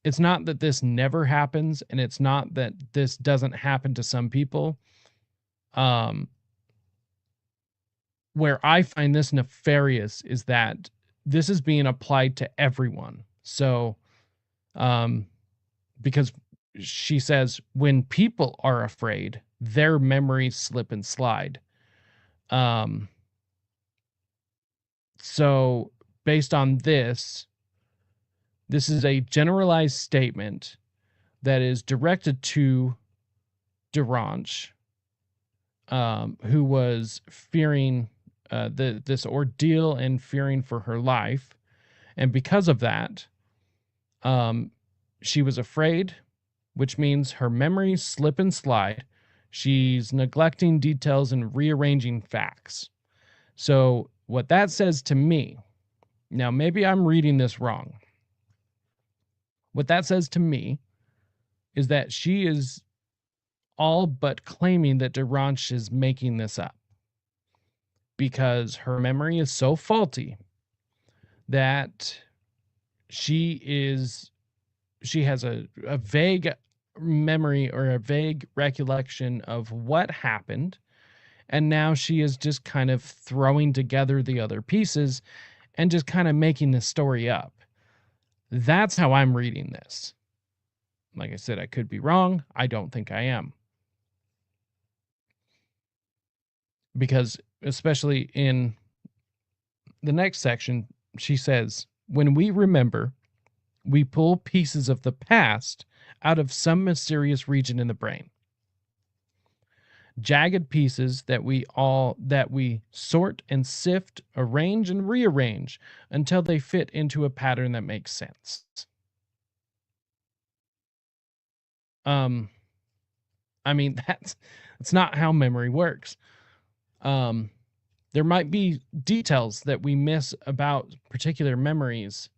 that this never happens, and it's not that this doesn't happen to some people. Where I find this nefarious is that this is being applied to everyone. So, because she says when people are afraid, their memories slip and slide. So based on this is a generalized statement that is directed to DeRanche, who was fearing this ordeal and fearing for her life. And because of that, she was afraid, which means her memories slip and slide. She's neglecting details and rearranging facts. So what that says to me, now maybe I'm reading this wrong, What that says to me is that she is all but claiming that Deranche is making this up because her memory is so faulty that she has a vague memory or a vague recollection of what happened, and now she is just kind of throwing together the other pieces and just kind of making the story up. That's how I'm reading this. Like I said, I could be wrong. I don't think I am. Because especially in the next section, she says, when we remember, we pull pieces of the past out of some mysterious region in the brain. Jagged pieces that we sort and sift, arrange and rearrange until they fit into a pattern that makes sense. I mean, that's not how memory works. There might be details that we miss about particular memories.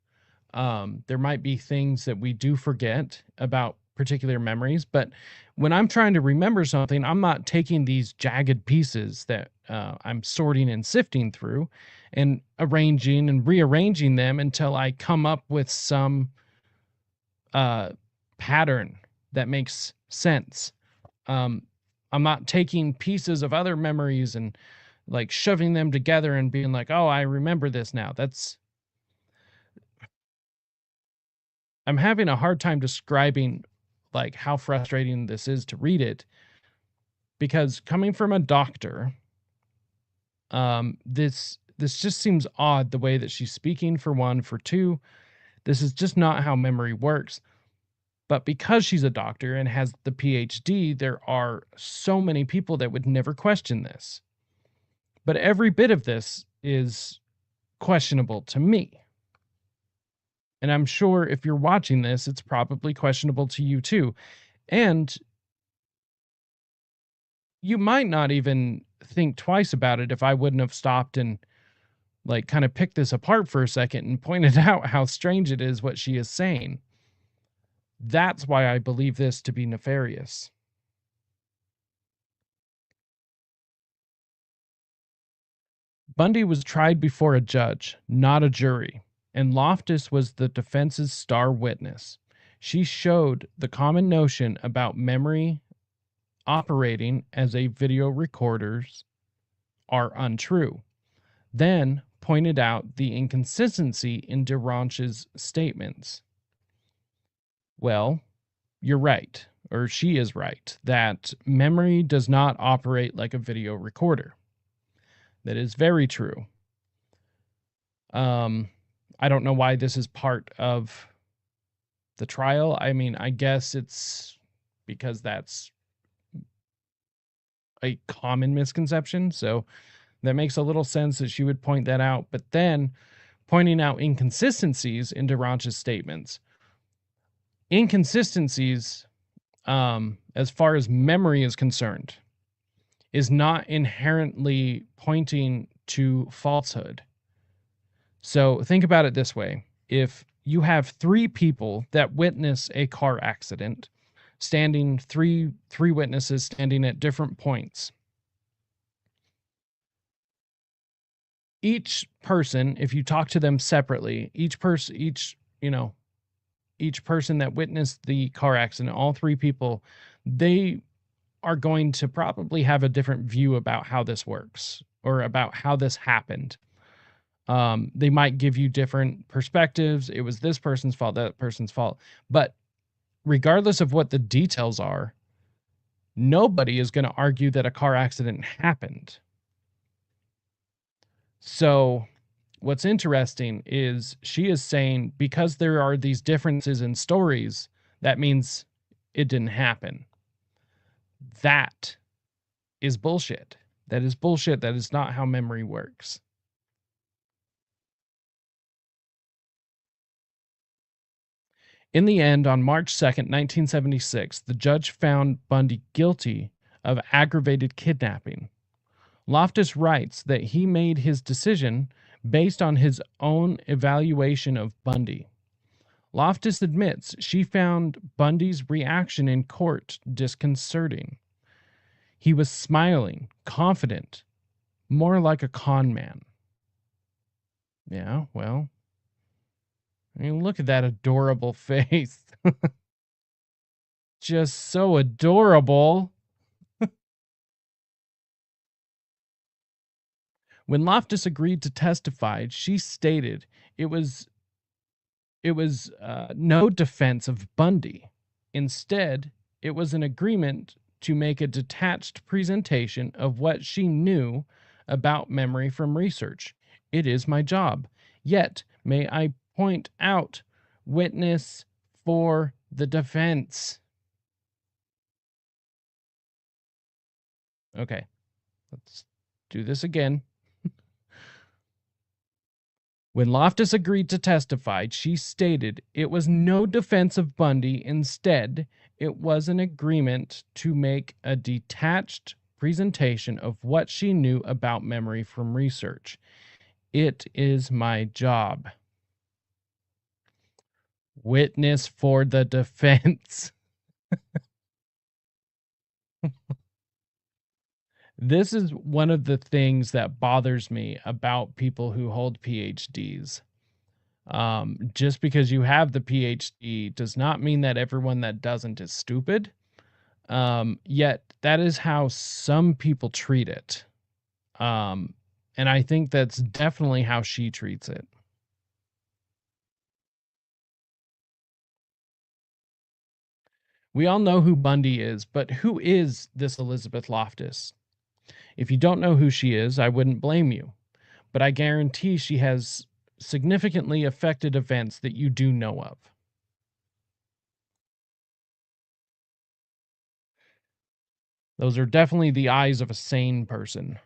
There might be things that we do forget about particular memories, but when I'm trying to remember something, I'm not taking these jagged pieces that I'm sorting and sifting through and arranging and rearranging them until I come up with some pattern that makes sense. I'm not taking pieces of other memories and like shoving them together and being like, oh, I remember this now. I'm having a hard time describing like how frustrating this is to read it, because coming from a doctor, this just seems odd the way that she's speaking, for one. For two, this is just not how memory works. But because she's a doctor and has the PhD, there are so many people that would never question this. But every bit of this is questionable to me. And I'm sure if you're watching this, it's probably questionable to you too. And you might not even think twice about it if I wouldn't have stopped and like kind of picked this apart for a second and pointed out how strange it is what she is saying. That's why I believe this to be nefarious. Bundy was tried before a judge, not a jury, and Loftus was the defense's star witness. She showed the common notion about memory operating as a video recorders are untrue, then pointed out the inconsistency in Deranche's statements. Well, you're right, or she is right, that memory does not operate like a video recorder. That is very true. I don't know why this is part of the trial. I mean, I guess it's because that's a common misconception. So that makes a little sense that she would point that out. But then pointing out inconsistencies in Deranche's statements. Inconsistencies, as far as memory is concerned, is not inherently pointing to falsehood. So think about it this way. If you have three people that witness a car accident, three witnesses standing at different points, each person, if you talk to them separately, each person that witnessed the car accident, all three people, they are going to probably have a different view about how this works or about how this happened. They might give you different perspectives. It was this person's fault, that person's fault. But regardless of what the details are, nobody is going to argue that a car accident happened. So what's interesting is she is saying because there are these differences in stories, that means it didn't happen. That is bullshit. That is bullshit. That is not how memory works. In the end, on March 2nd, 1976, the judge found Bundy guilty of aggravated kidnapping. Loftus writes that he made his decision based on his own evaluation of Bundy. Loftus admits she found Bundy's reaction in court disconcerting. He was smiling, confident, more like a con man. Yeah, well, I mean, look at that adorable face. Just so adorable. When Loftus agreed to testify, she stated it was no defense of Bundy. Instead, it was an agreement to make a detached presentation of what she knew about memory from research. It is my job. Yet, may I point out, witness for the defense. Okay, let's do this again. When Loftus agreed to testify, she stated it was no defense of Bundy. Instead, it was an agreement to make a detached presentation of what she knew about memory from research. It is my job. Witness for the defense. This is one of the things that bothers me about people who hold PhDs. Just because you have the PhD does not mean that everyone that doesn't is stupid. Yet that is how some people treat it. And I think that's definitely how she treats it. We all know who Bundy is, but who is this Elizabeth Loftus? If you don't know who she is, I wouldn't blame you. But I guarantee she has significantly affected events that you do know of. Those are definitely the eyes of a sane person.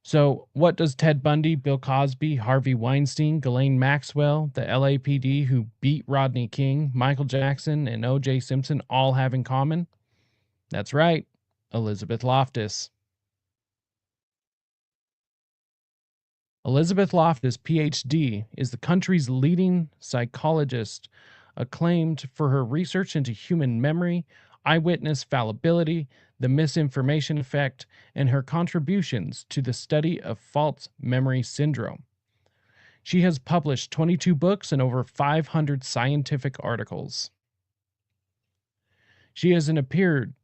So, what does Ted Bundy, Bill Cosby, Harvey Weinstein, Ghislaine Maxwell, the LAPD who beat Rodney King, Michael Jackson, and O.J. Simpson all have in common? That's right, Elizabeth Loftus. Elizabeth Loftus, PhD, is the country's leading psychologist, acclaimed for her research into human memory, eyewitness fallibility, the misinformation effect, and her contributions to the study of false memory syndrome. She has published 22 books and over 500 scientific articles. She has appeared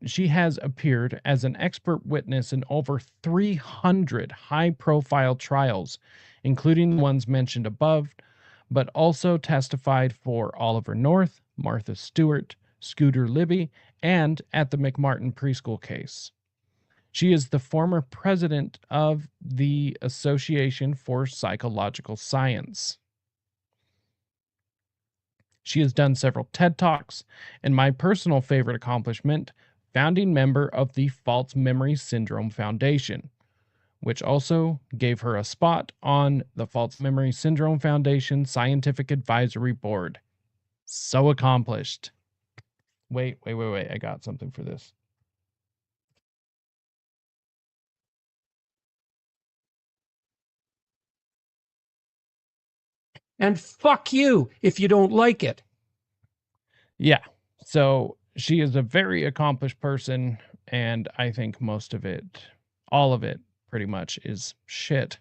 as an expert witness in over 300 high-profile trials, including the ones mentioned above, but also testified for Oliver North, Martha Stewart, Scooter Libby, and at the McMartin preschool case. She is the former president of the Association for Psychological Science. She has done several TED Talks, and my personal favorite accomplishment, founding member of the False Memory Syndrome Foundation, which also gave her a spot on the False Memory Syndrome Foundation Scientific Advisory Board. So accomplished. Wait. I got something for this. And fuck you if you don't like it. Yeah. So she is a very accomplished person, and I think most of it, all of it, pretty much is shit.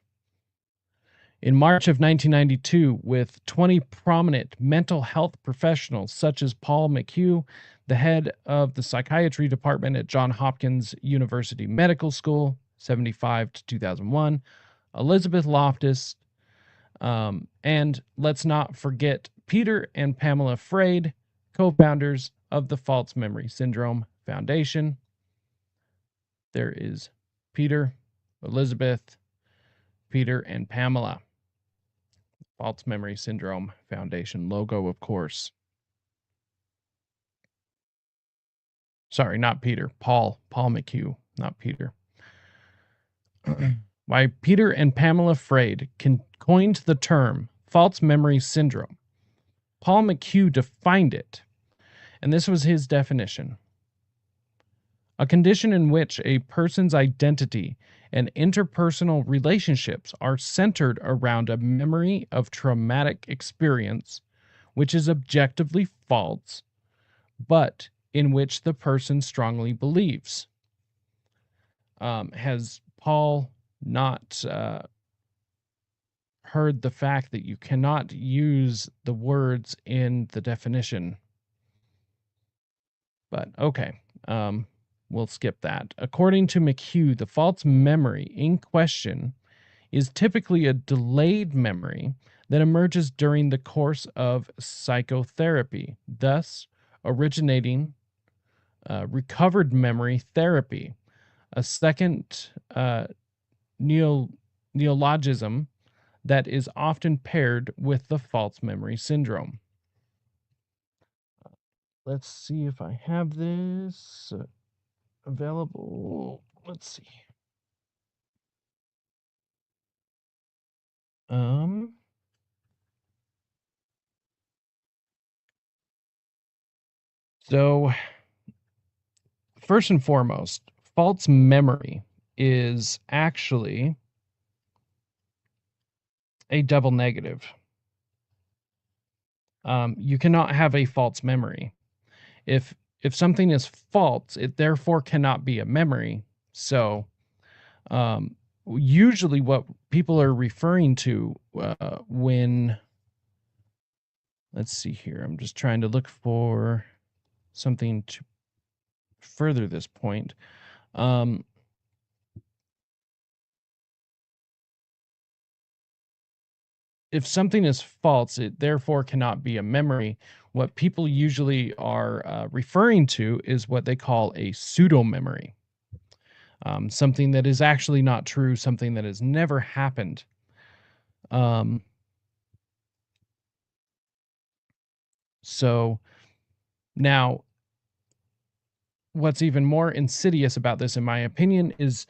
In March of 1992, with 20 prominent mental health professionals such as Paul McHugh, the head of the psychiatry department at Johns Hopkins University Medical School, 1975 to 2001, Elizabeth Loftus, and let's not forget Peter and Pamela Freyd, co-founders of the False Memory Syndrome Foundation. There is Peter, Elizabeth, Peter, and Pamela. False Memory Syndrome Foundation logo, of course. Sorry, not Peter. Paul McHugh, not Peter. Why Peter and Pamela Freyd coined the term false memory syndrome. Paul McHugh defined it, and this was his definition: a condition in which a person's identity and interpersonal relationships are centered around a memory of traumatic experience, which is objectively false, but in which the person strongly believes. Has Paul not heard the fact that you cannot use the words in the definition? But okay, we'll skip that. According to McHugh, the false memory in question is typically a delayed memory that emerges during the course of psychotherapy, thus originating recovered memory therapy, a second neologism that is often paired with the false memory syndrome. Let's see if I have this available. Let's see. So first and foremost, false memory is actually a double negative. You cannot have a false memory. If something is false, it therefore cannot be a memory. So usually what people are referring to when, let's see here, I'm just trying to look for something to further this point. If something is false, it therefore cannot be a memory. What people usually are referring to is what they call a pseudo memory. Something that is actually not true, something that has never happened. So now, what's even more insidious about this, in my opinion, is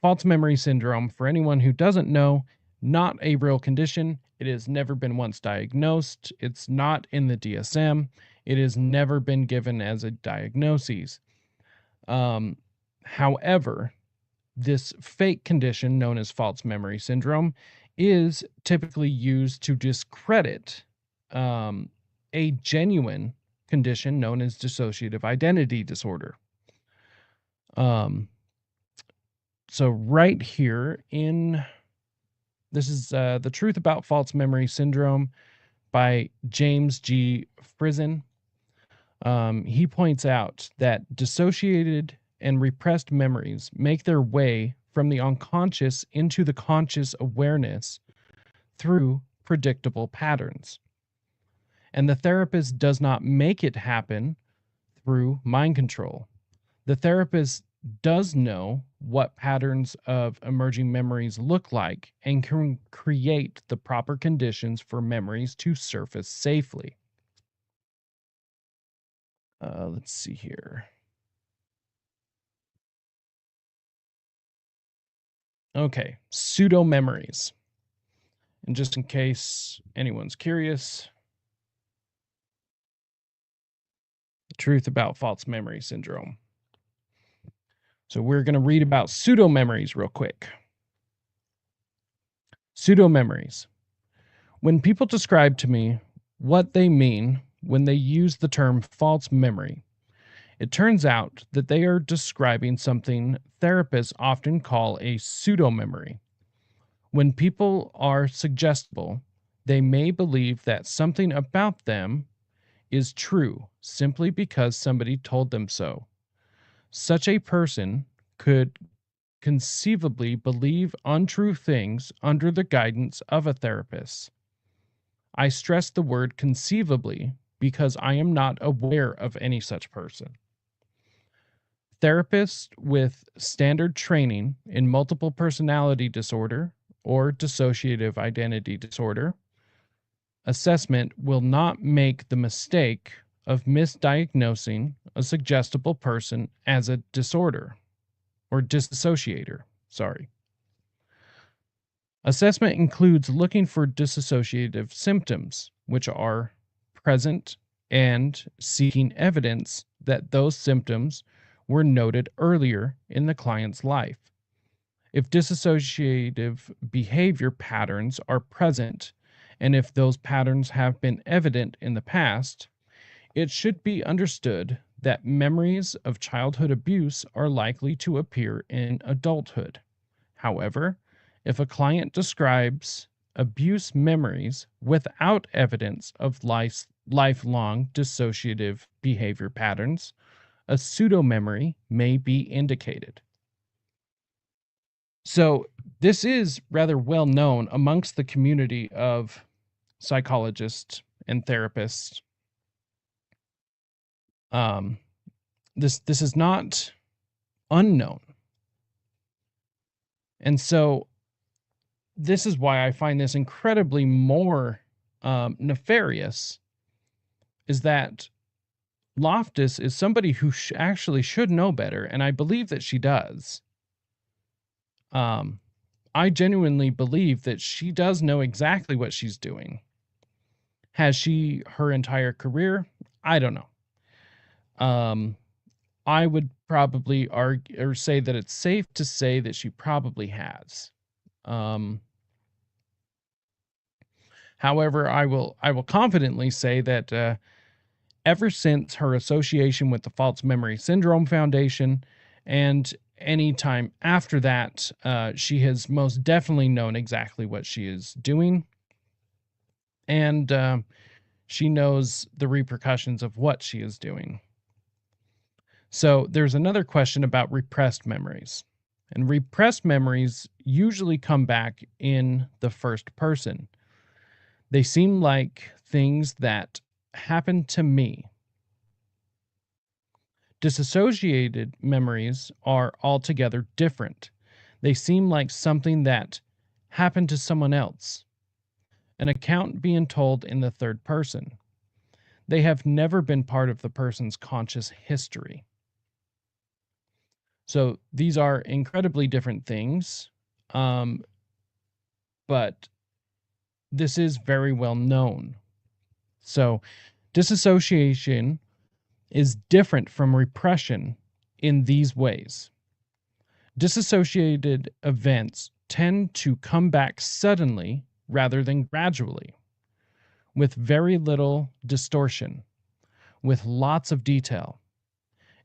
false memory syndrome. For anyone who doesn't know, not a real condition. It has never been once diagnosed. It's not in the DSM. It has never been given as a diagnosis. However, this fake condition known as false memory syndrome is typically used to discredit a genuine condition known as dissociative identity disorder. So right here this is The Truth About False Memory Syndrome by James G. Frizen. He points out that dissociated and repressed memories make their way from the unconscious into the conscious awareness through predictable patterns. And the therapist does not make it happen through mind control. The therapist does know what patterns of emerging memories look like and can create the proper conditions for memories to surface safely. Let's see here. Okay, pseudo memories. And just in case anyone's curious, the truth about false memory syndrome. So we're going to read about pseudo memories real quick. Pseudo memories. When people describe to me what they mean when they use the term false memory, it turns out that they are describing something therapists often call a pseudo memory. When people are suggestible, they may believe that something about them is true simply because somebody told them so. Such a person could conceivably believe untrue things under the guidance of a therapist. I stress the word conceivably because I am not aware of any such person. Therapists with standard training in multiple personality disorder or dissociative identity disorder assessment will not make the mistake of misdiagnosing a suggestible person as a disorder or dissociator. Assessment includes looking for dissociative symptoms, which are present, and seeking evidence that those symptoms were noted earlier in the client's life. if dissociative behavior patterns are present, and if those patterns have been evident in the past, it should be understood that memories of childhood abuse are likely to appear in adulthood. However, if a client describes abuse memories without evidence of lifelong dissociative behavior patterns, a pseudo-memory may be indicated. So, this is rather well known amongst the community of psychologists and therapists. This is not unknown. And so this is why I find this incredibly more nefarious, is that Loftus is somebody who actually should know better, and I believe that she does. I genuinely believe that she does know exactly what she's doing. Has she her entire career? I don't know. I would probably argue or say that it's safe to say that she probably has. However, I will confidently say that ever since her association with the False Memory Syndrome Foundation and any time after that, she has most definitely known exactly what she is doing. And she knows the repercussions of what she is doing. So there's another question about repressed memories. And repressed memories usually come back in the first person. They seem like things that happened to me. Disassociated memories are altogether different. They seem like something that happened to someone else, an account being told in the third person. They have never been part of the person's conscious history. So these are incredibly different things, but this is very well known. So disassociation is different from repression in these ways. Disassociated events tend to come back suddenly rather than gradually, with very little distortion, with lots of detail.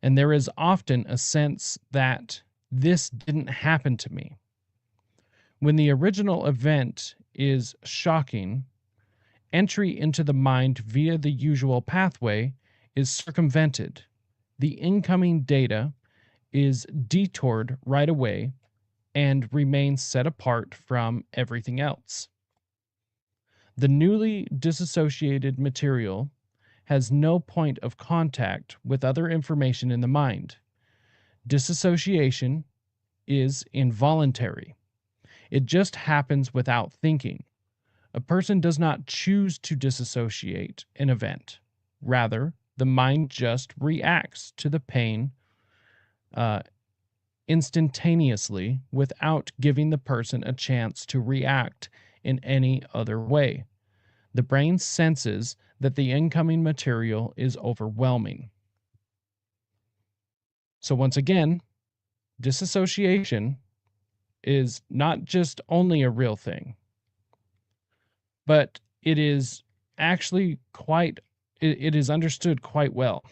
And there is often a sense that this didn't happen to me. When the original event is shocking, entry into the mind via the usual pathway is circumvented. The incoming data is detoured right away and remains set apart from everything else. The newly disassociated material has no point of contact with other information in the mind. Disassociation is involuntary. It just happens without thinking. A person does not choose to disassociate an event. Rather, the mind just reacts to the pain instantaneously without giving the person a chance to react in any other way. The brain senses that the incoming material is overwhelming. So once again, disassociation is not just only a real thing, but it is actually it is understood quite well.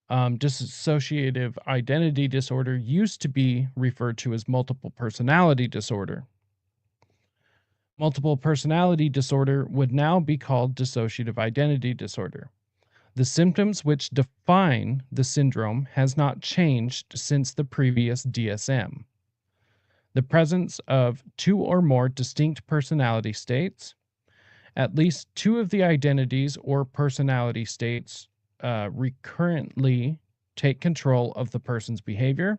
Dissociative identity disorder used to be referred to as multiple personality disorder. Multiple personality disorder would now be called dissociative identity disorder. The symptoms which define the syndrome has not changed since the previous DSM. The presence of two or more distinct personality states, at least two of the identities or personality states recurrently take control of the person's behavior,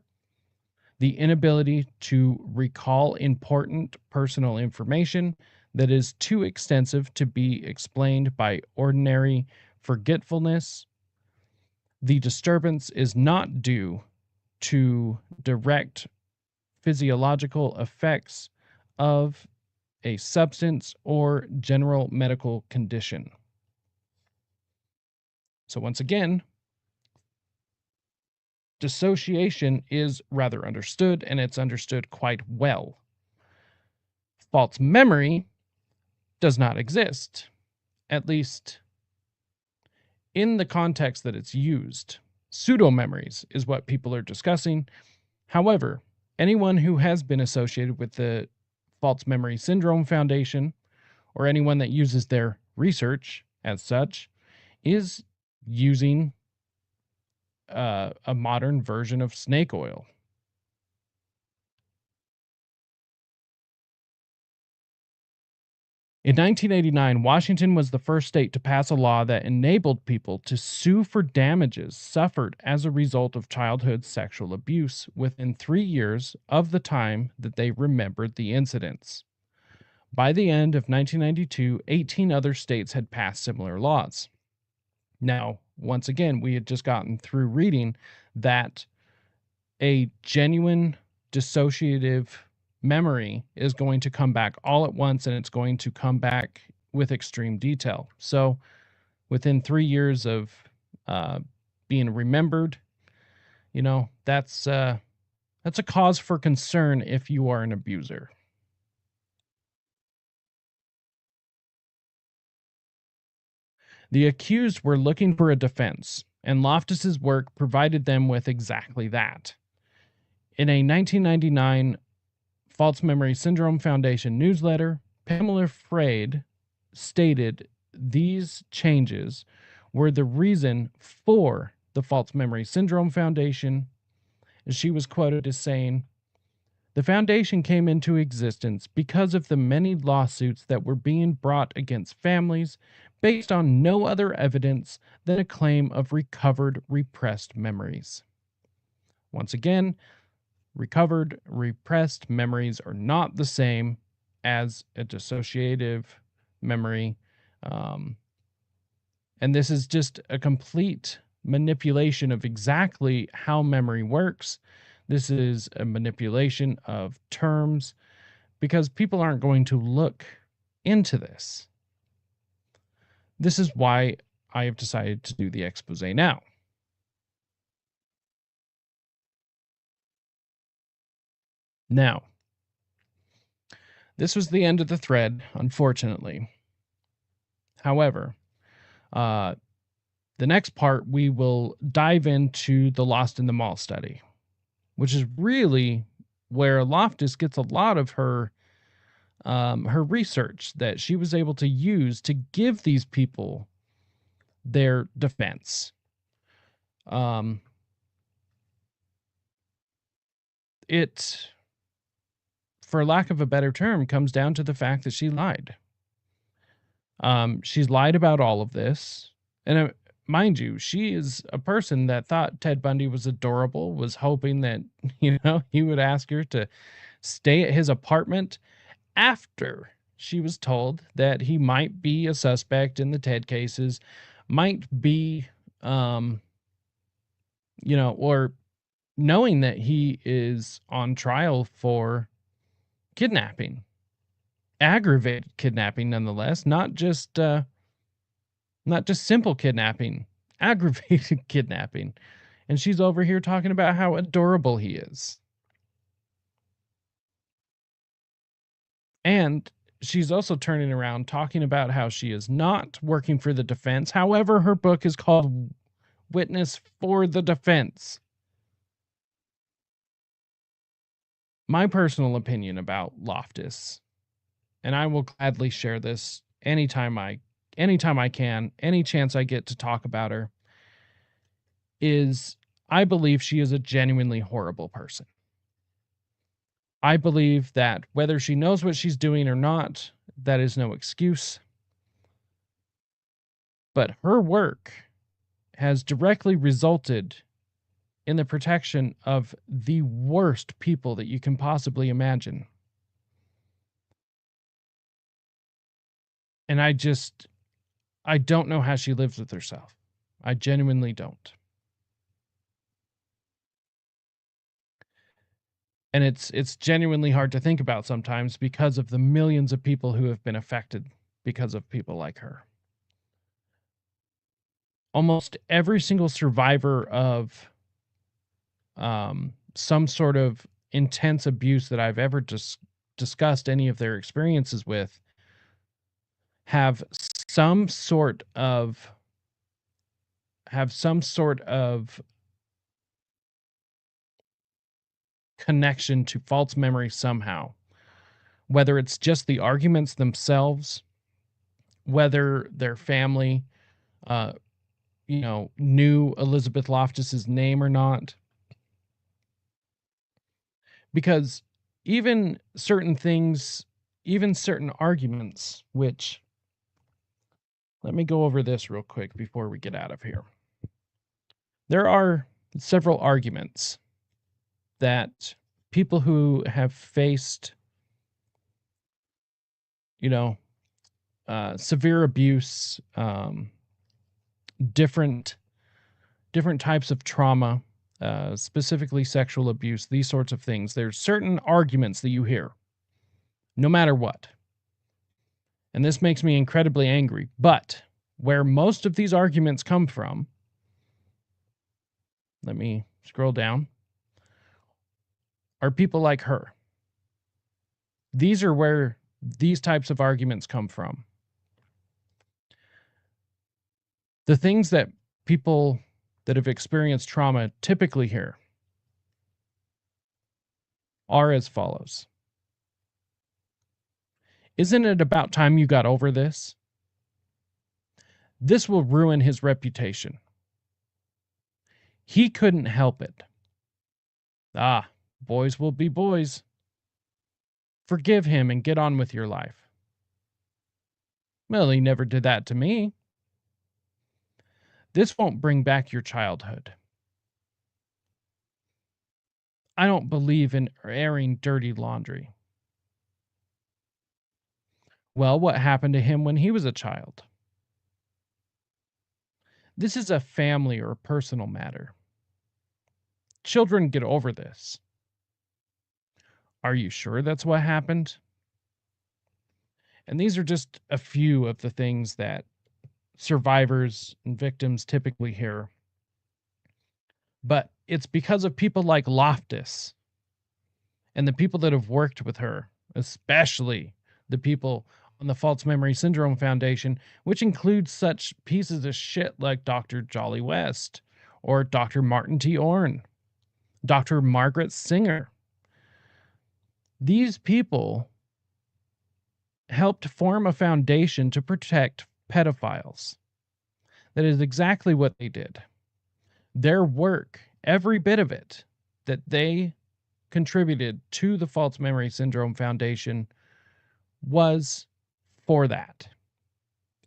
the inability to recall important personal information that is too extensive to be explained by ordinary forgetfulness. The disturbance is not due to direct physiological effects of a substance or general medical condition. So once again, dissociation is rather understood, and it's understood quite well. False memory does not exist, at least in the context that it's used. Pseudo-memories is what people are discussing. However, anyone who has been associated with the False Memory Syndrome Foundation, or anyone that uses their research as such, is using a modern version of snake oil. In 1989, Washington was the first state to pass a law that enabled people to sue for damages suffered as a result of childhood sexual abuse within 3 years of the time that they remembered the incidents. By the end of 1992, 18 other states had passed similar laws. Now, once again, we had just gotten through reading that a genuine dissociative memory is going to come back all at once, and it's going to come back with extreme detail. So within 3 years of being remembered, that's a cause for concern if you are an abuser. The accused were looking for a defense, and Loftus's work provided them with exactly that. In a 1999 False Memory Syndrome Foundation newsletter, Pamela Frade stated these changes were the reason for the False Memory Syndrome Foundation. She was quoted as saying, "The foundation came into existence because of the many lawsuits that were being brought against families based on no other evidence than a claim of recovered repressed memories." Once again, recovered repressed memories are not the same as a dissociative memory. And this is just a complete manipulation of exactly how memory works. This is a manipulation of terms because people aren't going to look into this. This is why I have decided to do the expose now. Now, this was the end of the thread, unfortunately. However, the next part, we will dive into the Lost in the Mall study, which is really where Loftus gets a lot of her research that she was able to use to give these people their defense. It, for lack of a better term, comes down to the fact that she lied. She's lied about all of this. And mind you, she is a person that thought Ted Bundy was adorable, was hoping that, he would ask her to stay at his apartment after she was told that he might be a suspect in the Ted cases, might be, or knowing that he is on trial for kidnapping, aggravated kidnapping, nonetheless, not just simple kidnapping, aggravated kidnapping. And she's over here talking about how adorable he is. And she's also turning around talking about how she is not working for the defense. However, her book is called Witness for the Defense. My personal opinion about Loftus, and I will gladly share this anytime I can, any chance I get to talk about her, is I believe she is a genuinely horrible person. I believe that whether she knows what she's doing or not, that is no excuse. But her work has directly resulted in the protection of the worst people that you can possibly imagine. And I don't know how she lives with herself. I genuinely don't. And it's genuinely hard to think about sometimes because of the millions of people who have been affected because of people like her. Almost every single survivor of some sort of intense abuse that I've ever discussed any of their experiences with have some sort of connection to false memory somehow, whether it's just the arguments themselves, whether their family uh knew Elizabeth Loftus's name or not, because even certain things, even certain arguments, which, let me go over this real quick before we get out of here. There are several arguments that people who have faced, severe abuse, different types of trauma, specifically sexual abuse, these sorts of things. There's certain arguments that you hear, no matter what. And this makes me incredibly angry. But where most of these arguments come from, let me scroll down, are people like her. These are where these types of arguments come from. The things that people that have experienced trauma typically hear are as follows. Isn't it about time you got over this? This will ruin his reputation. He couldn't help it. Ah, boys will be boys. Forgive him and get on with your life. Well, he never did that to me. This won't bring back your childhood. I don't believe in airing dirty laundry. Well, what happened to him when he was a child? This is a family or personal matter. Children get over this. Are you sure that's what happened? And these are just a few of the things that survivors and victims typically hear. But it's because of people like Loftus and the people that have worked with her, especially the people on the False Memory Syndrome Foundation, which includes such pieces of shit like Dr. Jolly West or Dr. Martin T. Orne, Dr. Margaret Singer. These people helped form a foundation to protect pedophiles. That is exactly what they did. Their work, every bit of it that they contributed to the False Memory Syndrome Foundation, was for that.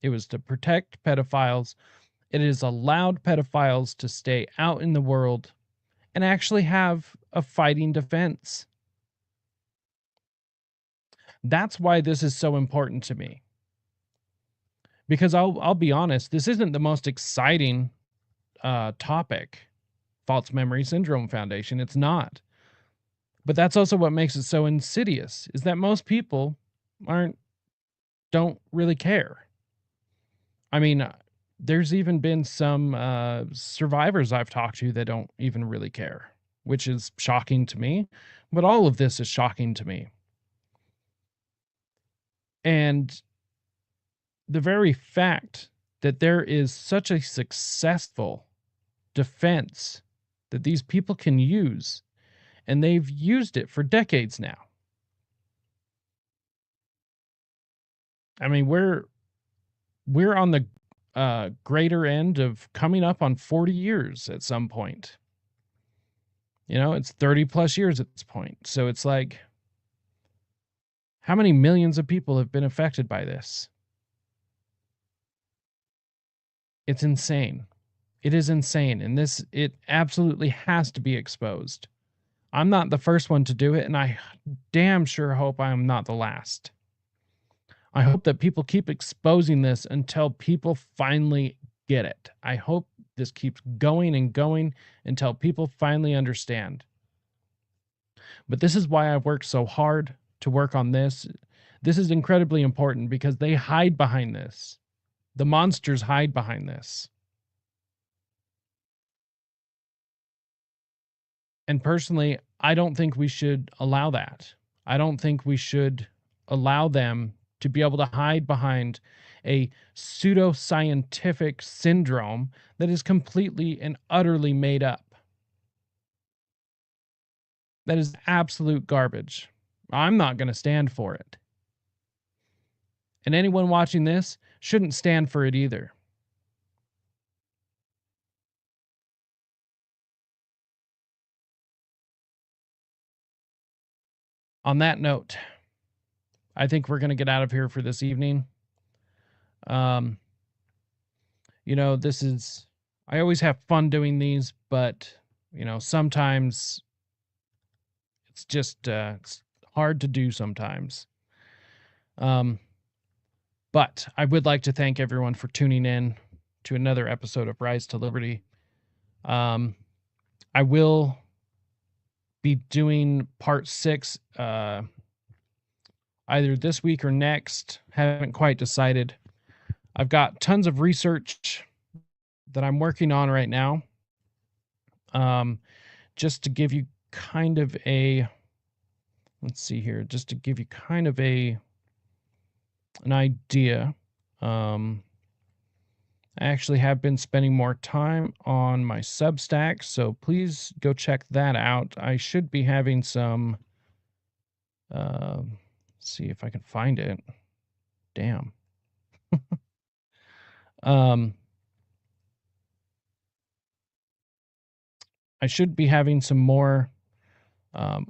It was to protect pedophiles. It has allowed pedophiles to stay out in the world and actually have a fighting defense. That's why this is so important to me. Because I'll be honest, this isn't the most exciting topic, False Memory Syndrome Foundation. It's not. But that's also what makes it so insidious, is that most people don't really care. I mean, there's even been some survivors I've talked to that don't even really care, which is shocking to me. But all of this is shocking to me. And the very fact that there is such a successful defense that these people can use, and they've used it for decades now. I mean, we're on the greater end of coming up on 40 years at some point. It's 30 plus years at this point. So it's like, how many millions of people have been affected by this? It's insane. It is insane. And it absolutely has to be exposed. I'm not the first one to do it, and I damn sure hope I'm not the last. I hope that people keep exposing this until people finally get it. I hope this keeps going and going until people finally understand. But this is why I've worked so hard to work on this. This is incredibly important because they hide behind this. The monsters hide behind this. And personally, I don't think we should allow that. I don't think we should allow them to be able to hide behind a pseudoscientific syndrome that is completely and utterly made up. That is absolute garbage. I'm not going to stand for it. And anyone watching this shouldn't stand for it either. On that note, I think we're going to get out of here for this evening. This is, I always have fun doing these, but, sometimes it's just, it's hard to do sometimes. But I would like to thank everyone for tuning in to another episode of Rise to Liberty. I will be doing part 6 either this week or next. Haven't quite decided. I've got tons of research that I'm working on right now. Just to give you kind of a, let's see here, just to give you kind of an idea. I actually have been spending more time on my Substack, so please go check that out. I should be having some, see if I can find it. Damn. I should be having some more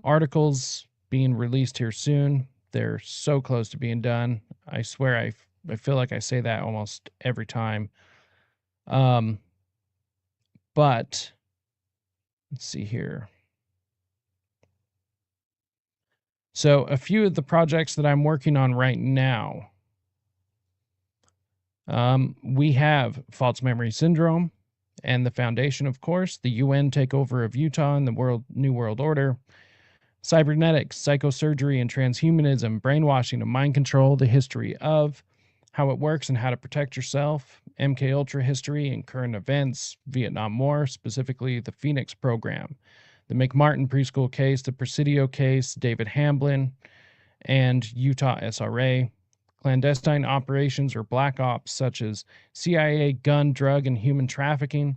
articles being released here soon. They're so close to being done. I swear I feel like I say that almost every time. But let's see here. So a few of the projects that I'm working on right now, we have false memory syndrome and the Foundation, of course, the UN takeover of Utah and the New World Order, cybernetics, psychosurgery and transhumanism, brainwashing and mind control, the history of, how it works and how to protect yourself, MKUltra history and current events, Vietnam War, specifically the Phoenix program, the McMartin preschool case, the Presidio case, David Hamblin, and Utah SRA, clandestine operations or black ops such as CIA gun, drug, and human trafficking,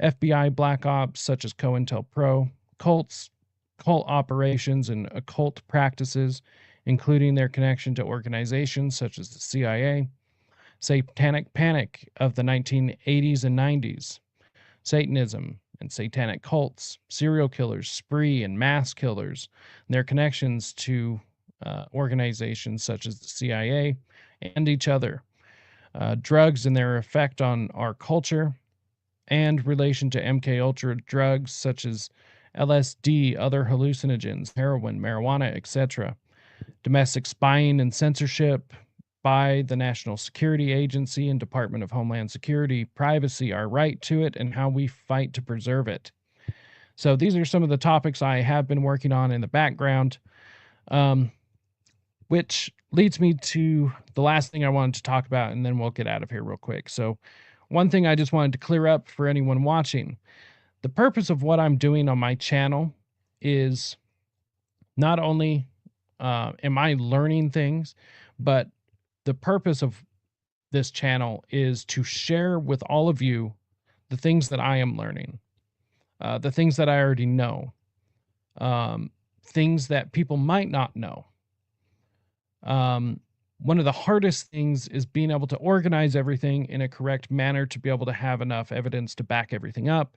FBI black ops such as COINTELPRO, cults, cult operations, and occult practices, including their connection to organizations such as the CIA, satanic panic of the 1980s and 90s, Satanism and satanic cults, serial killers, spree and mass killers, and their connections to organizations such as the CIA and each other, drugs and their effect on our culture, and relation to MKUltra drugs such as LSD, other hallucinogens, heroin, marijuana, etc., domestic spying and censorship by the National Security Agency and Department of Homeland Security, privacy, our right to it, and how we fight to preserve it. So these are some of the topics I have been working on in the background, which leads me to the last thing I wanted to talk about, and then we'll get out of here real quick. So one thing I just wanted to clear up for anyone watching. The purpose of what I'm doing on my channel is not only am I learning things, but the purpose of this channel is to share with all of you the things that I am learning, the things that I already know, things that people might not know. One of the hardest things is being able to organize everything in a correct manner to be able to have enough evidence to back everything up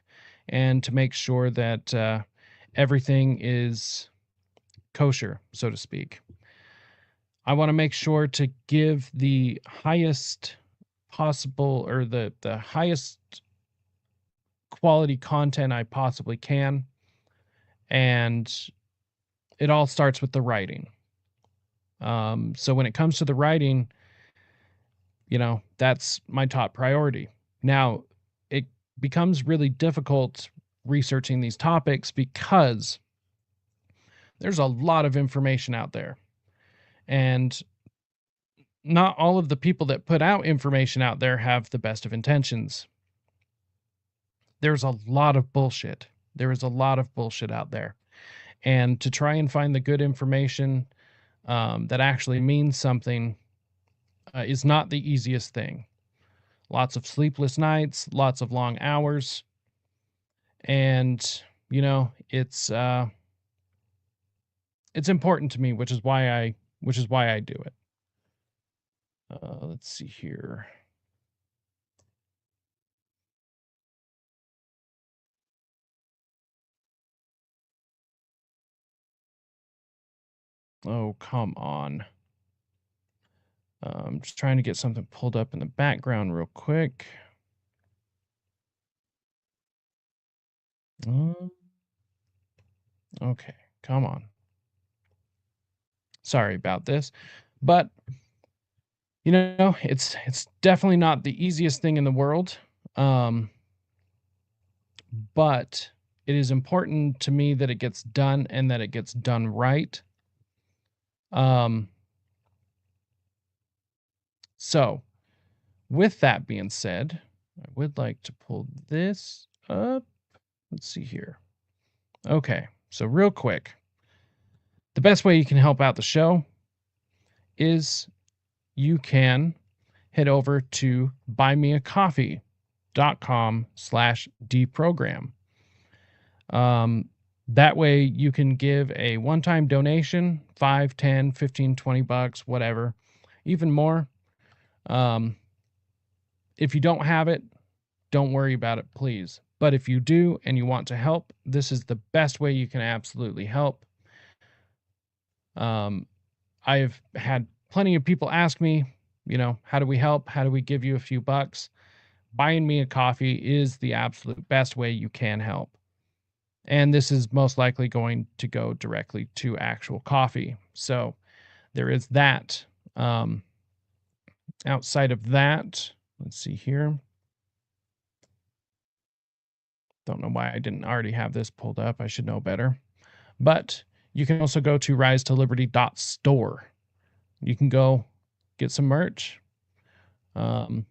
and to make sure that everything is kosher, so to speak. I want to make sure to give the highest possible, or the highest quality content I possibly can. And it all starts with the writing. So when it comes to the writing, that's my top priority. Now, it becomes really difficult researching these topics because there's a lot of information out there. And not all of the people that put out information out there have the best of intentions. There's a lot of bullshit. There is a lot of bullshit out there. And to try and find the good information that actually means something is not the easiest thing. Lots of sleepless nights, lots of long hours, and it's important to me, which is why I do it. Let's see here. Oh, come on. I'm just trying to get something pulled up in the background real quick. Okay, come on. Sorry about this, but it's definitely not the easiest thing in the world. But it is important to me that it gets done and that it gets done right. So with that being said, I would like to pull this up. Let's see here. Okay, so real quick, the best way you can help out the show is you can head over to buymeacoffee.com/deprogram. That way you can give a one-time donation, 5, 10, 15, 20 bucks, whatever, even more. If you don't have it, don't worry about it, please. But if you do and you want to help, this is the best way you can absolutely help. I've had plenty of people ask me, how do we help? How do we give you a few bucks? Buying me a coffee is the absolute best way you can help. And this is most likely going to go directly to actual coffee. So there is that. Outside of that, let's see here. Don't know why I didn't already have this pulled up. I should know better. But you can also go to risetoliberty.store. You can go get some merch. And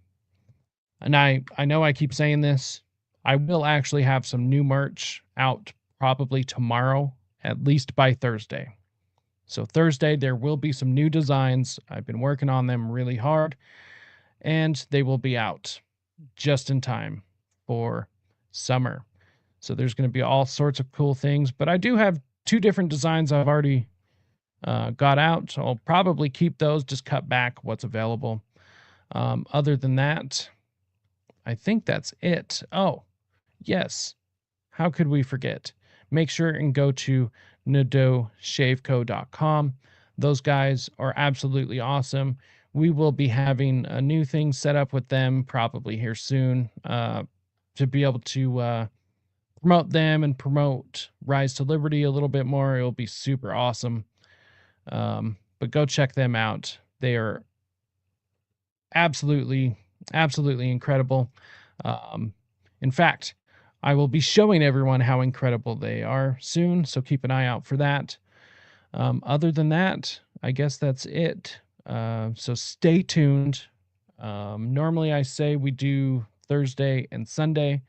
I know I keep saying this. I will actually have some new merch out probably tomorrow, at least by Thursday. So Thursday, there will be some new designs. I've been working on them really hard, and they will be out just in time for summer. So there's going to be all sorts of cool things, but I do have 2 different designs I've already got out. So I'll probably keep those, just cut back what's available. Other than that, I think that's it. Oh, yes. How could we forget? Make sure and go to nadoshaveco.com. Those guys are absolutely awesome. We will be having a new thing set up with them probably here soon to be able to promote them and promote Rise to Liberty a little bit more. It'll be super awesome. But go check them out. They are absolutely incredible. In fact, I will be showing everyone how incredible they are soon, so keep an eye out for that. Other than that, I guess that's it. So stay tuned. Normally I say we do Thursday and Sunday.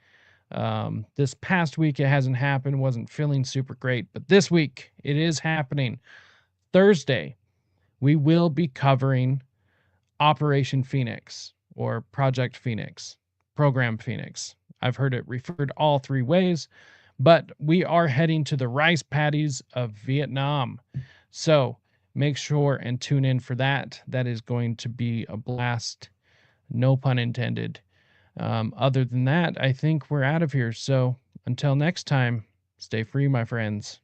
This past week it hasn't happened, wasn't feeling super great, but this week it is happening. Thursday, we will be covering Operation Phoenix or Project Phoenix, Program Phoenix. I've heard it referred all 3 ways, but we are heading to the rice paddies of Vietnam. So make sure and tune in for that. That is going to be a blast. No pun intended. Other than that, I think we're out of here. So until next time, stay free, my friends.